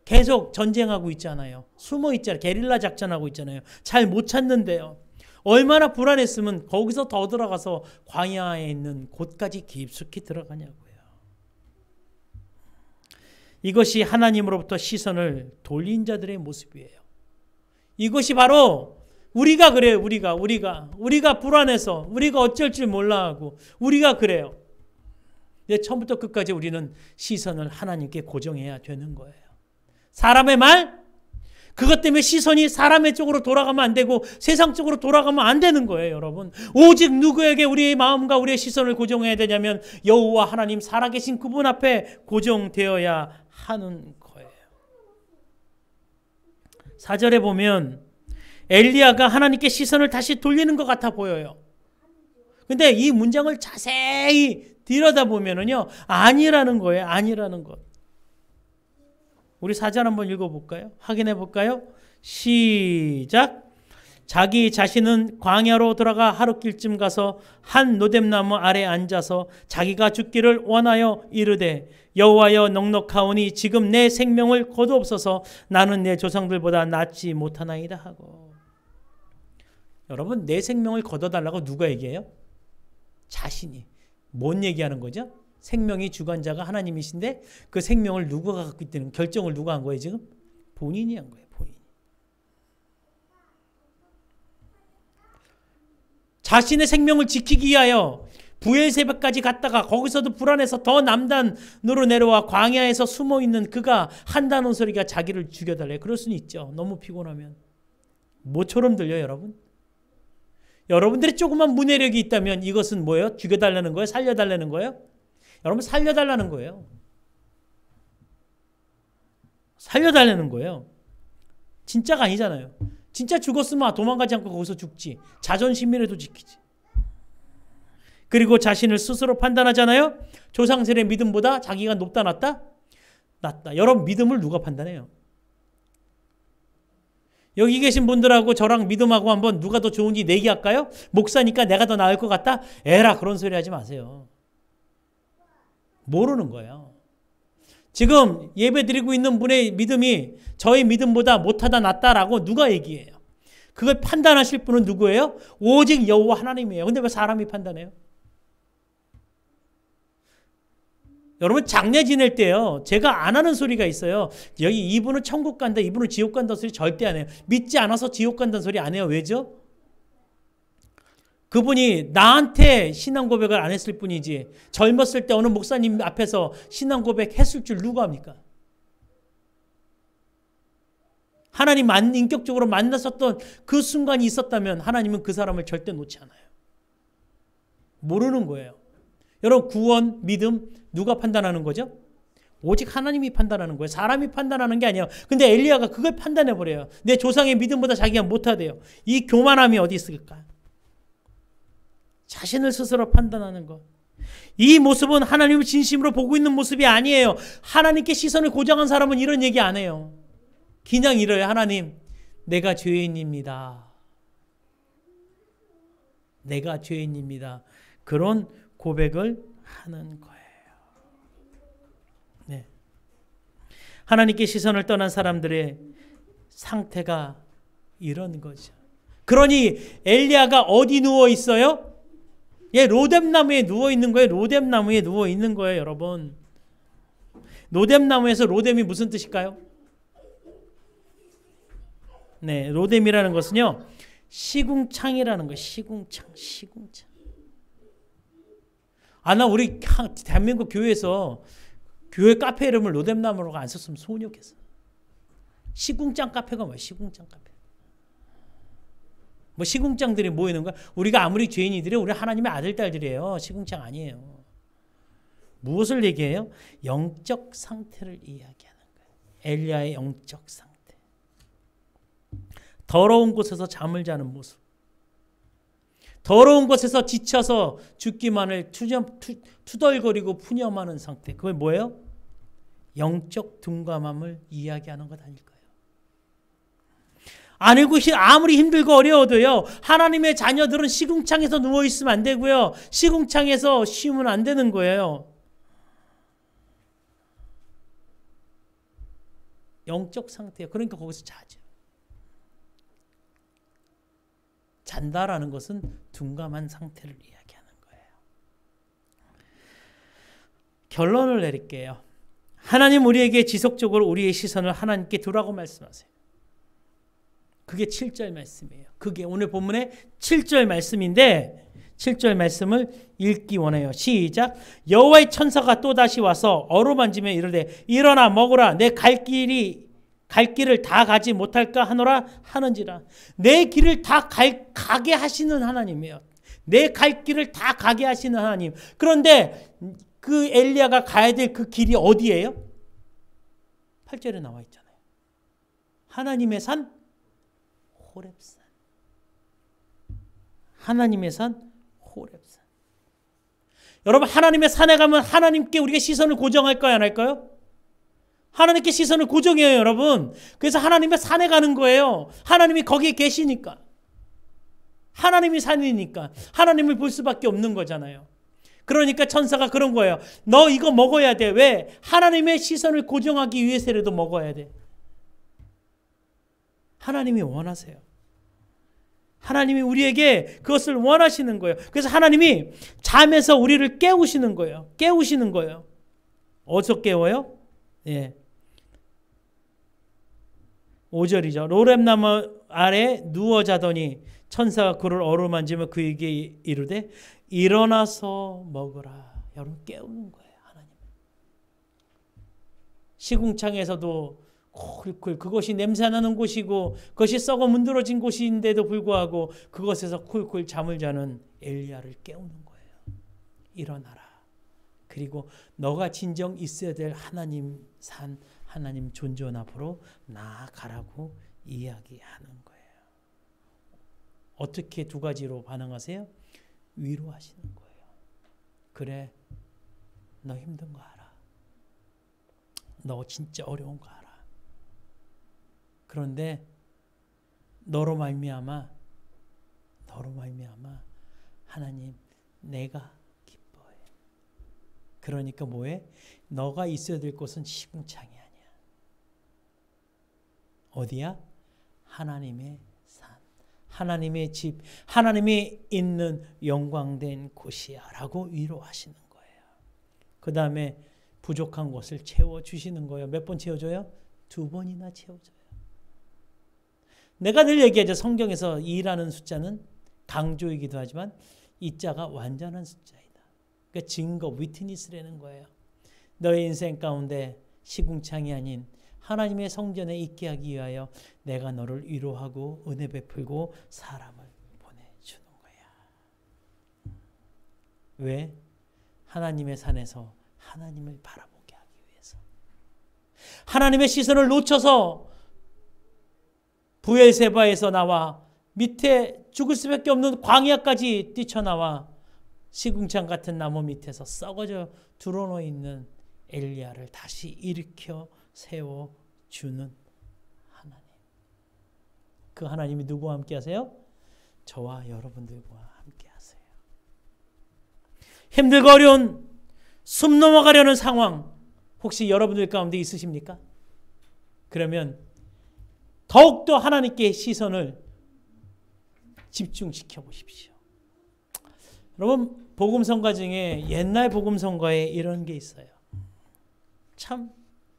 계속 전쟁하고 있잖아요. 숨어 있잖아요. 게릴라 작전하고 있잖아요. 잘 못 찾는데요. 얼마나 불안했으면 거기서 더 들어가서 광야에 있는 곳까지 깊숙이 들어가냐고요. 이것이 하나님으로부터 시선을 돌린 자들의 모습이에요. 이것이 바로 우리가 그래요. 우리가 불안해서 우리가 어쩔 줄 몰라 하고 우리가 그래요. 처음부터 끝까지 우리는 시선을 하나님께 고정해야 되는 거예요. 사람의 말, 그것 때문에 시선이 사람의 쪽으로 돌아가면 안 되고 세상 쪽으로 돌아가면 안 되는 거예요, 여러분. 오직 누구에게 우리의 마음과 우리의 시선을 고정해야 되냐면 여호와 하나님 살아계신 그분 앞에 고정되어야 하는 거예요. 4절에 보면 엘리야가 하나님께 시선을 다시 돌리는 것 같아 보여요. 근데 이 문장을 자세히 들여다보면은요, 아니라는 거예요. 아니라는 것. 우리 4절 한번 읽어볼까요? 확인해 볼까요? 시작. 자기 자신은 광야로 들어가 하룻길쯤 가서 한 노뎀나무 아래 앉아서 자기가 죽기를 원하여 이르되 여호와여 넉넉하오니 지금 내 생명을 거두옵소서. 나는 내 조상들보다 낫지 못하나이다 하고. 여러분, 내 생명을 거둬달라고 누가 얘기해요? 자신이. 뭔 얘기하는 거죠? 생명이 주관자가 하나님이신데 그 생명을 누가 갖고 있다는 결정을 누가 한 거예요 지금? 본인이 한 거예요. 본인이. 자신의 생명을 지키기 위하여 브엘세바까지 갔다가 거기서도 불안해서 더 남단으로 내려와 광야에서 숨어있는 그가 한다는 소리가 자기를 죽여달래. 그럴 수는 있죠. 너무 피곤하면. 뭐처럼 들려요, 여러분? 여러분들이 조그만 문해력이 있다면 이것은 뭐예요? 죽여달라는 거예요? 살려달라는 거예요? 여러분, 살려달라는 거예요. 살려달라는 거예요. 진짜가 아니잖아요. 진짜 죽었으면 도망가지 않고 거기서 죽지. 자존심이라도 지키지. 그리고 자신을 스스로 판단하잖아요. 조상들의 믿음보다 자기가 높다 낮다? 낮다. 여러분, 믿음을 누가 판단해요? 여기 계신 분들하고 저랑 믿음하고 한번 누가 더 좋은지 내기할까요? 목사니까 내가 더 나을 것 같다? 에라, 그런 소리 하지 마세요. 모르는 거예요. 지금 예배 드리고 있는 분의 믿음이 저의 믿음보다 못하다 낫다라고 누가 얘기해요? 그걸 판단하실 분은 누구예요? 오직 여호와 하나님이에요. 근데 왜 사람이 판단해요? 여러분, 장례 지낼 때요, 제가 안 하는 소리가 있어요. 여기 이분은 천국 간다, 이분은 지옥 간다 소리 절대 안 해요. 믿지 않아서 지옥 간다는 소리 안 해요. 왜죠? 그분이 나한테 신앙 고백을 안 했을 뿐이지 젊었을 때 어느 목사님 앞에서 신앙 고백 했을 줄 누가 합니까? 하나님 인격적으로 만났었던 그 순간이 있었다면 하나님은 그 사람을 절대 놓지 않아요. 모르는 거예요. 여러분, 구원, 믿음 누가 판단하는 거죠? 오직 하나님이 판단하는 거예요. 사람이 판단하는 게 아니에요. 근데 엘리야가 그걸 판단해버려요. 내 조상의 믿음보다 자기가 못하대요. 이 교만함이 어디 있을까? 자신을 스스로 판단하는 것. 이 모습은 하나님을 진심으로 보고 있는 모습이 아니에요. 하나님께 시선을 고정한 사람은 이런 얘기 안 해요. 그냥 이래요. 하나님, 내가 죄인입니다. 내가 죄인입니다. 그런 고백을 하는 거예요. 하나님께 시선을 떠난 사람들의 상태가 이런 거죠. 그러니 엘리야가 어디 누워 있어요? 예, 로뎀나무에 누워 있는 거예요. 로뎀나무에 누워 있는 거예요, 여러분. 로뎀나무에서 로뎀이 무슨 뜻일까요? 네, 로뎀이라는 것은요, 시궁창이라는 거예요. 시궁창. 나 우리 대한민국 교회에서 교회 카페 이름을 로뎀나무로 안 썼으면 소원이었겠어. 시궁창 카페가 뭐야? 시궁창 카페. 뭐 시궁창들이 모이는 거야? 우리가 아무리 죄인이들이 우리 하나님의 아들 딸들이에요. 시궁창 아니에요. 무엇을 얘기해요? 영적 상태를 이야기하는 거예요. 엘리야의 영적 상태. 더러운 곳에서 잠을 자는 모습. 더러운 곳에서 지쳐서 죽기만을 투덜거리고 푸념하는 상태. 그게 뭐예요? 영적 둔감함을 이야기하는 것 아닐까요? 아무리 힘들고 어려워도요, 하나님의 자녀들은 시궁창에서 누워있으면 안 되고요, 시궁창에서 쉬면 안 되는 거예요. 영적 상태예요. 그러니까 거기서 자죠. 잔다라는 것은 둔감한 상태를 이야기하는 거예요. 결론을 내릴게요. 하나님 우리에게 지속적으로 우리의 시선을 하나님께 두라고 말씀하세요. 그게 7절 말씀이에요. 그게 오늘 본문의 7절 말씀인데 7절 말씀을 읽기 원해요. 시작. 여호와의 천사가 또다시 와서 어루만지며 이르되 일어나 먹으라. 내 갈 길을 다 가지 못할까 하노라 하는지라. 내 길을 다 가게 하시는 하나님이에요. 내 갈 길을 다 가게 하시는 하나님. 그런데 그 엘리야가 가야 될 그 길이 어디예요? 8절에 나와 있잖아요. 하나님의 산 호렙산. 하나님의 산 호렙산. 여러분, 하나님의 산에 가면 하나님께 우리가 시선을 고정할까요, 안 할까요? 하나님께 시선을 고정해요, 여러분. 그래서 하나님의 산에 가는 거예요. 하나님이 거기에 계시니까. 하나님이 산이니까 하나님을 볼 수밖에 없는 거잖아요. 그러니까 천사가 그런 거예요. 너 이거 먹어야 돼. 왜? 하나님의 시선을 고정하기 위해서라도 먹어야 돼. 하나님이 원하세요. 하나님이 우리에게 그것을 원하시는 거예요. 그래서 하나님이 잠에서 우리를 깨우시는 거예요. 깨우시는 거예요. 어디서 깨워요? 예. 5절이죠. 로뎀나무 아래 누워 자더니 천사가 그를 어루만지며 그에게 이르되 일어나서 먹으라. 여러분, 깨우는 거예요. 하나님. 시궁창에서도 쿨쿨, 그것이 냄새나는 곳이고 그것이 썩어 문드러진 곳인데도 불구하고 그것에서 쿨쿨 잠을 자는 엘리야를 깨우는 거예요. 일어나라. 그리고 너가 진정 있어야 될 하나님 산, 하나님 존전 앞으로 나아가라고 이야기하는 거예요. 어떻게 두 가지로 반응하세요? 위로하시는 거예요. 그래, 너 힘든 거 알아. 너 진짜 어려운 거 알아. 그런데 너로 말미암아 하나님, 내가 기뻐해. 그러니까 뭐해? 너가 있어야 될 곳은 시궁창이 아니야. 어디야? 하나님의 산, 하나님의 집, 하나님이 있는 영광된 곳이야 라고 위로하시는 거예요. 그 다음에 부족한 것을 채워주시는 거예요. 몇 번 채워줘요? 2번이나 채워줘요. 내가 늘 얘기하죠. 성경에서 2라는 숫자는 강조이기도 하지만 이 자가 완전한 숫자이다. 그러니까 증거, 위트니스라는 거예요. 너의 인생 가운데 시궁창이 아닌 하나님의 성전에 있게 하기 위하여 내가 너를 위로하고 은혜 베풀고 사람을 보내주는 거야. 왜? 하나님의 산에서 하나님을 바라보게 하기 위해서. 하나님의 시선을 놓쳐서 부엘세바에서 나와 밑에 죽을 수밖에 없는 광야까지 뛰쳐나와 시궁창 같은 나무 밑에서 썩어져 드러누워 있는 엘리야를 다시 일으켜 세워주는 하나님. 그 하나님이 누구와 함께 하세요? 저와 여러분들과 함께 하세요. 힘들고 어려운 숨 넘어가려는 상황 혹시 여러분들 가운데 있으십니까? 그러면 더욱더 하나님께 시선을 집중시켜 보십시오. 여러분, 복음성가 중에 옛날 복음성가에 이런 게 있어요. 참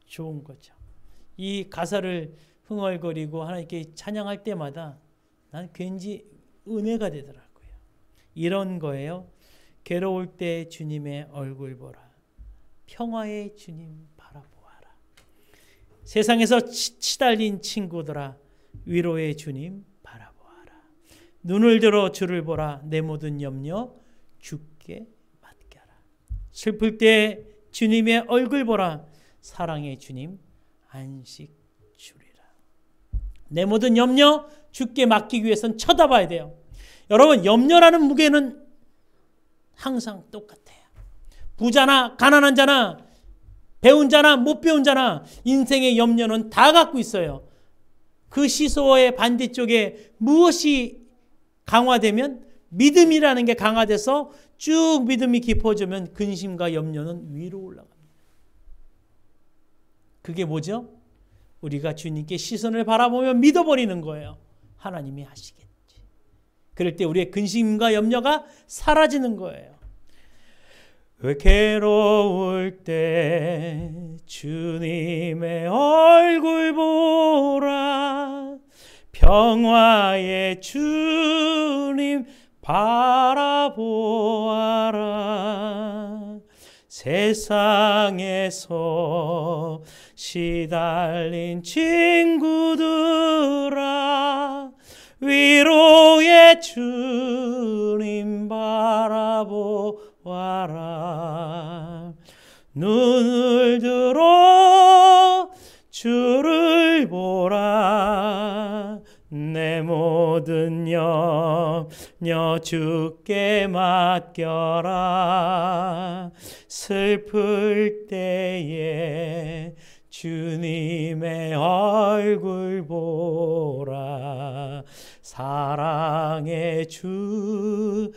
좋은 거죠. 이 가사를 흥얼거리고 하나님께 찬양할 때마다 난 괜히 은혜가 되더라고요. 이런 거예요. 괴로울 때 주님의 얼굴 보라. 평화의 주님 바라보아라. 세상에서 치달린 친구들아, 위로의 주님 바라보아라. 눈을 들어 주를 보라. 내 모든 염려 주께 맡겨라. 슬플 때 주님의 얼굴 보라. 사랑의 주님 안식 주리라. 내 모든 염려 주께 맡기기 위해서는 쳐다봐야 돼요. 여러분, 염려라는 무게는 항상 똑같아요. 부자나 가난한 자나 배운 자나 못 배운 자나 인생의 염려는 다 갖고 있어요. 그 시소의 반대쪽에 무엇이 강화되면 믿음이라는 게 강화돼서 쭉 믿음이 깊어지면 근심과 염려는 위로 올라갑니다. 그게 뭐죠? 우리가 주님께 시선을 바라보며 믿어버리는 거예요. 하나님이 하시겠지. 그럴 때 우리의 근심과 염려가 사라지는 거예요. 괴로울 때 주님의 얼굴 보라. 평화의 주님 바라보아라. 세상에서 시달린 친구들아, 위로의 주님 바라보아라. 눈을 들어 주를 보라. 내 모든 염려 주께 맡겨라. 슬플 때에 주님의 얼굴 보라. 사랑의 주님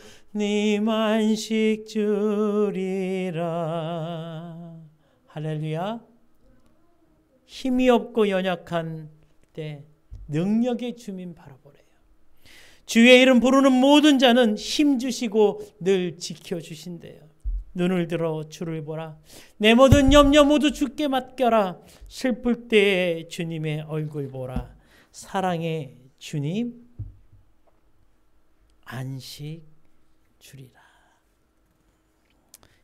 안식 주리라. 할렐루야. 힘이 없고 연약한 때 능력의 주님 바라보래요. 주의 이름 부르는 모든 자는 힘 주시고 늘 지켜주신대요. 눈을 들어 주를 보라. 내 모든 염려 모두 주께 맡겨라. 슬플 때에 주님의 얼굴 보라. 사랑의 주님 안식 주리라.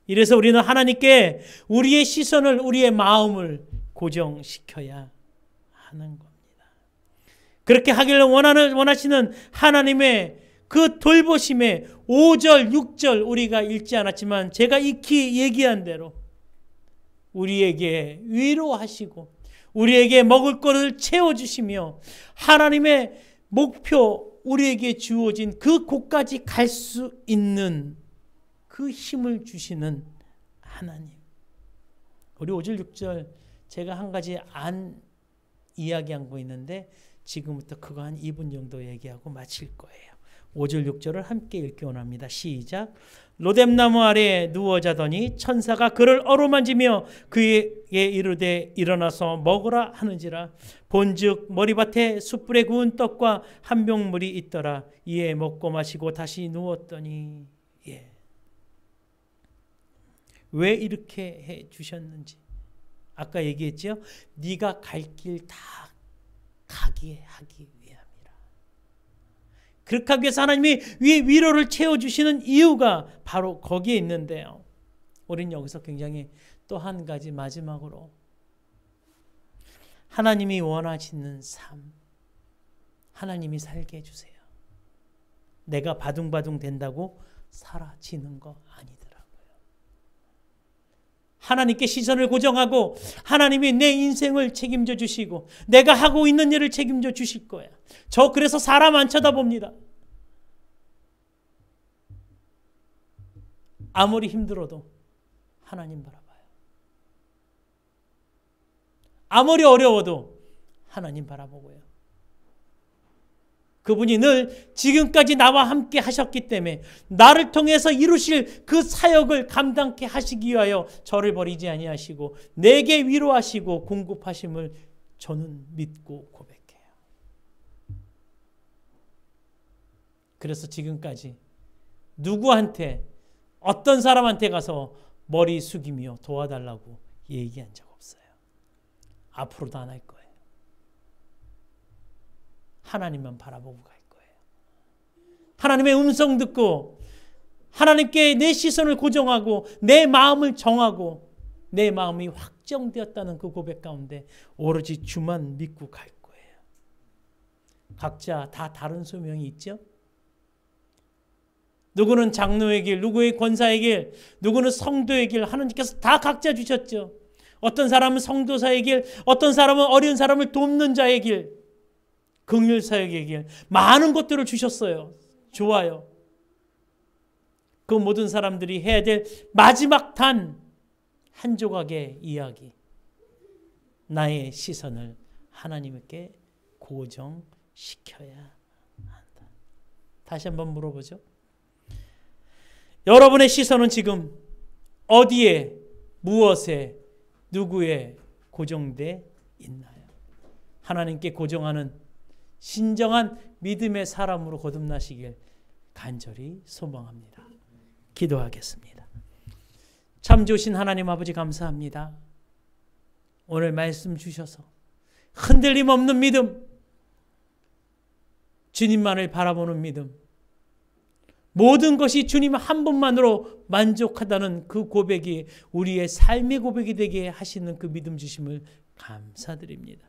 이래서 우리는 하나님께 우리의 시선을, 우리의 마음을 고정시켜야 하는 겁니다. 그렇게 하기를 원하시는 하나님의 그 돌보심에 5절, 6절 우리가 읽지 않았지만 제가 익히 얘기한 대로 우리에게 위로하시고 우리에게 먹을 것을 채워주시며 하나님의 목표, 우리에게 주어진 그 곳까지 갈 수 있는 그 힘을 주시는 하나님. 우리 5절, 6절 제가 한 가지 안 이야기한 거 있는데 지금부터 그거 한 2분 정도 얘기하고 마칠 거예요. 5절, 6절을 함께 읽기 원합니다. 시작. 로뎀나무 아래에 누워 자더니 천사가 그를 어루만지며 그에게 이르되 일어나서 먹으라 하는지라. 본즉 머리밭에 숯불에 구운 떡과 한 병 물이 있더라. 이에 먹고 마시고 다시 누웠더니 왜 이렇게 해 주셨는지 아까 얘기했죠. 네가 갈 길 다 가게 하기 위함이라. 그렇게 하기 위해서 하나님이 위로를 채워주시는 이유가 바로 거기에 있는데요. 우린 여기서 굉장히 또 한 가지 마지막으로 하나님이 원하시는 삶, 하나님이 살게 해주세요. 내가 바둥바둥 된다고 사라지는 거 아니더라고요. 하나님께 시선을 고정하고 하나님이 내 인생을 책임져 주시고 내가 하고 있는 일을 책임져 주실 거야. 저 그래서 사람 안 쳐다봅니다. 아무리 힘들어도 하나님 바라봐요. 아무리 어려워도 하나님 바라보고요. 그분이 늘 지금까지 나와 함께 하셨기 때문에 나를 통해서 이루실 그 사역을 감당케 하시기 위하여 저를 버리지 아니하시고 내게 위로하시고 공급하심을 저는 믿고 고백해요. 그래서 지금까지 누구한테 어떤 사람한테 가서 머리 숙이며 도와달라고 얘기한 적 없어요. 앞으로도 안 할 거예요. 하나님만 바라보고 갈 거예요. 하나님의 음성 듣고 하나님께 내 시선을 고정하고 내 마음을 정하고 내 마음이 확정되었다는 그 고백 가운데 오로지 주만 믿고 갈 거예요. 각자 다 다른 소명이 있죠? 누구는 장로의 길, 누구의 권사의 길, 누구는 성도의 길, 하나님께서 다 각자 주셨죠. 어떤 사람은 성도사의 길, 어떤 사람은 어려운 사람을 돕는 자의 길, 긍휼 사역의 길, 많은 것들을 주셨어요. 좋아요. 그 모든 사람들이 해야 될 마지막 단 한 조각의 이야기, 나의 시선을 하나님께 고정시켜야 한다. 다시 한번 물어보죠. 여러분의 시선은 지금 어디에, 무엇에, 누구에 고정돼 있나요? 하나님께 고정하는 신정한 믿음의 사람으로 거듭나시길 간절히 소망합니다. 기도하겠습니다. 참 좋으신 하나님 아버지 감사합니다. 오늘 말씀 주셔서 흔들림 없는 믿음, 주님만을 바라보는 믿음, 모든 것이 주님 한 분만으로 만족하다는 그 고백이 우리의 삶의 고백이 되게 하시는 그 믿음 주심을 감사드립니다.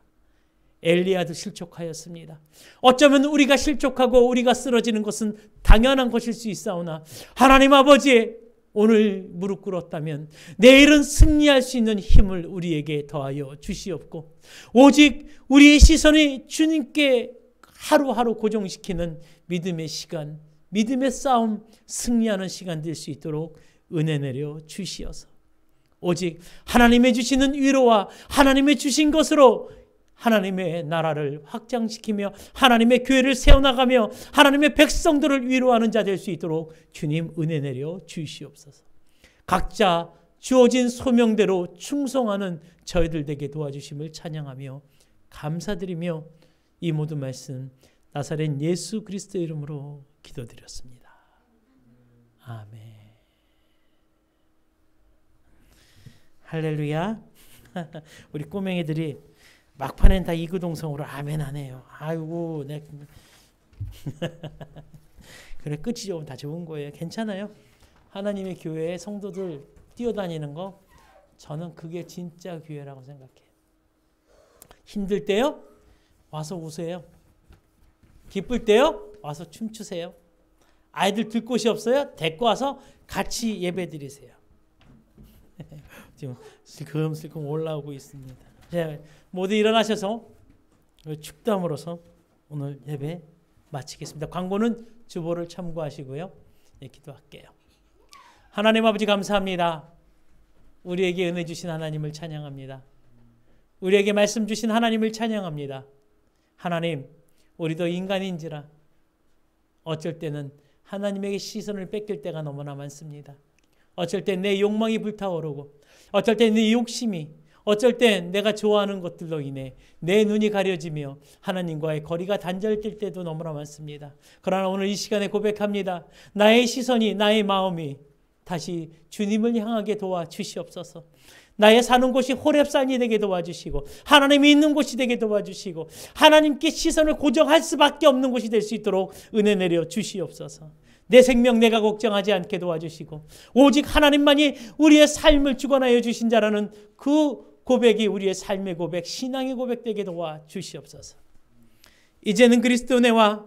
엘리야도 실족하였습니다. 어쩌면 우리가 실족하고 우리가 쓰러지는 것은 당연한 것일 수 있사오나 하나님 아버지, 오늘 무릎 꿇었다면 내일은 승리할 수 있는 힘을 우리에게 더하여 주시옵고 오직 우리의 시선이 주님께 하루하루 고정시키는 믿음의 시간, 믿음의 싸움, 승리하는 시간 될 수 있도록 은혜 내려 주시어서 오직 하나님의 주시는 위로와 하나님의 주신 것으로 하나님의 나라를 확장시키며 하나님의 교회를 세워나가며 하나님의 백성들을 위로하는 자 될 수 있도록 주님 은혜 내려 주시옵소서. 각자 주어진 소명대로 충성하는 저희들 되게 도와주심을 찬양하며 감사드리며 이 모든 말씀 나사렛 예수 그리스도의 이름으로 기도드렸습니다. 아멘. 할렐루야. 우리 꼬맹이들이 막판엔 다 이구동성으로 아멘 하네요. 아이고, 그래, 끝이 좀 다 좋은 거예요. 괜찮아요. 하나님의 교회에 성도들 뛰어다니는 거, 저는 그게 진짜 교회라고 생각해요. 힘들 때요? 와서 웃으세요. 기쁠 때요? 와서 춤추세요. 아이들 들 곳이 없어요? 데리고 와서 같이 예배 드리세요. 지금 슬금슬금 올라오고 있습니다. 자, 모두 일어나셔서 축담으로서 오늘 예배 마치겠습니다. 광고는 주보를 참고하시고요. 네, 기도할게요. 하나님 아버지 감사합니다. 우리에게 은혜 주신 하나님을 찬양합니다. 우리에게 말씀 주신 하나님을 찬양합니다. 하나님, 우리도 인간인지라 어쩔 때는 하나님에게 시선을 뺏길 때가 너무나 많습니다. 어쩔 때 내 욕망이 불타오르고 어쩔 때 내 욕심이 어쩔 땐 내가 좋아하는 것들로 인해 내 눈이 가려지며 하나님과의 거리가 단절될 때도 너무나 많습니다. 그러나 오늘 이 시간에 고백합니다. 나의 시선이, 나의 마음이 다시 주님을 향하게 도와주시옵소서. 나의 사는 곳이 호렙산이 되게 도와주시고 하나님이 있는 곳이 되게 도와주시고 하나님께 시선을 고정할 수밖에 없는 곳이 될 수 있도록 은혜 내려 주시옵소서. 내 생명 내가 걱정하지 않게 도와주시고 오직 하나님만이 우리의 삶을 주관하여 주신 자라는 그 고백이 우리의 삶의 고백, 신앙의 고백 되게 도와주시옵소서. 이제는 그리스도 은혜와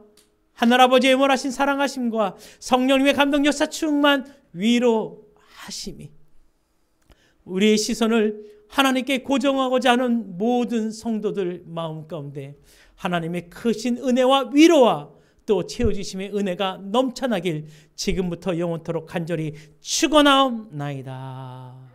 하늘아버지의 원하신 사랑하심과 성령님의 감동 역사 충만 위로하심이 우리의 시선을 하나님께 고정하고자 하는 모든 성도들 마음 가운데 하나님의 크신 은혜와 위로와 또 채워주심의 은혜가 넘쳐나길 지금부터 영원토록 간절히 축원하옵나이다.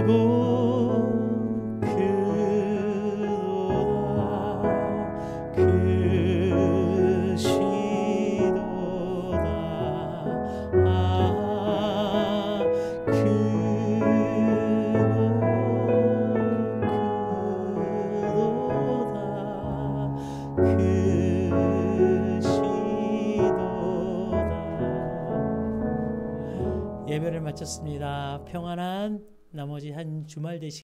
크고 예배를 마쳤습니다. 평안한 나머지 한 주말 되시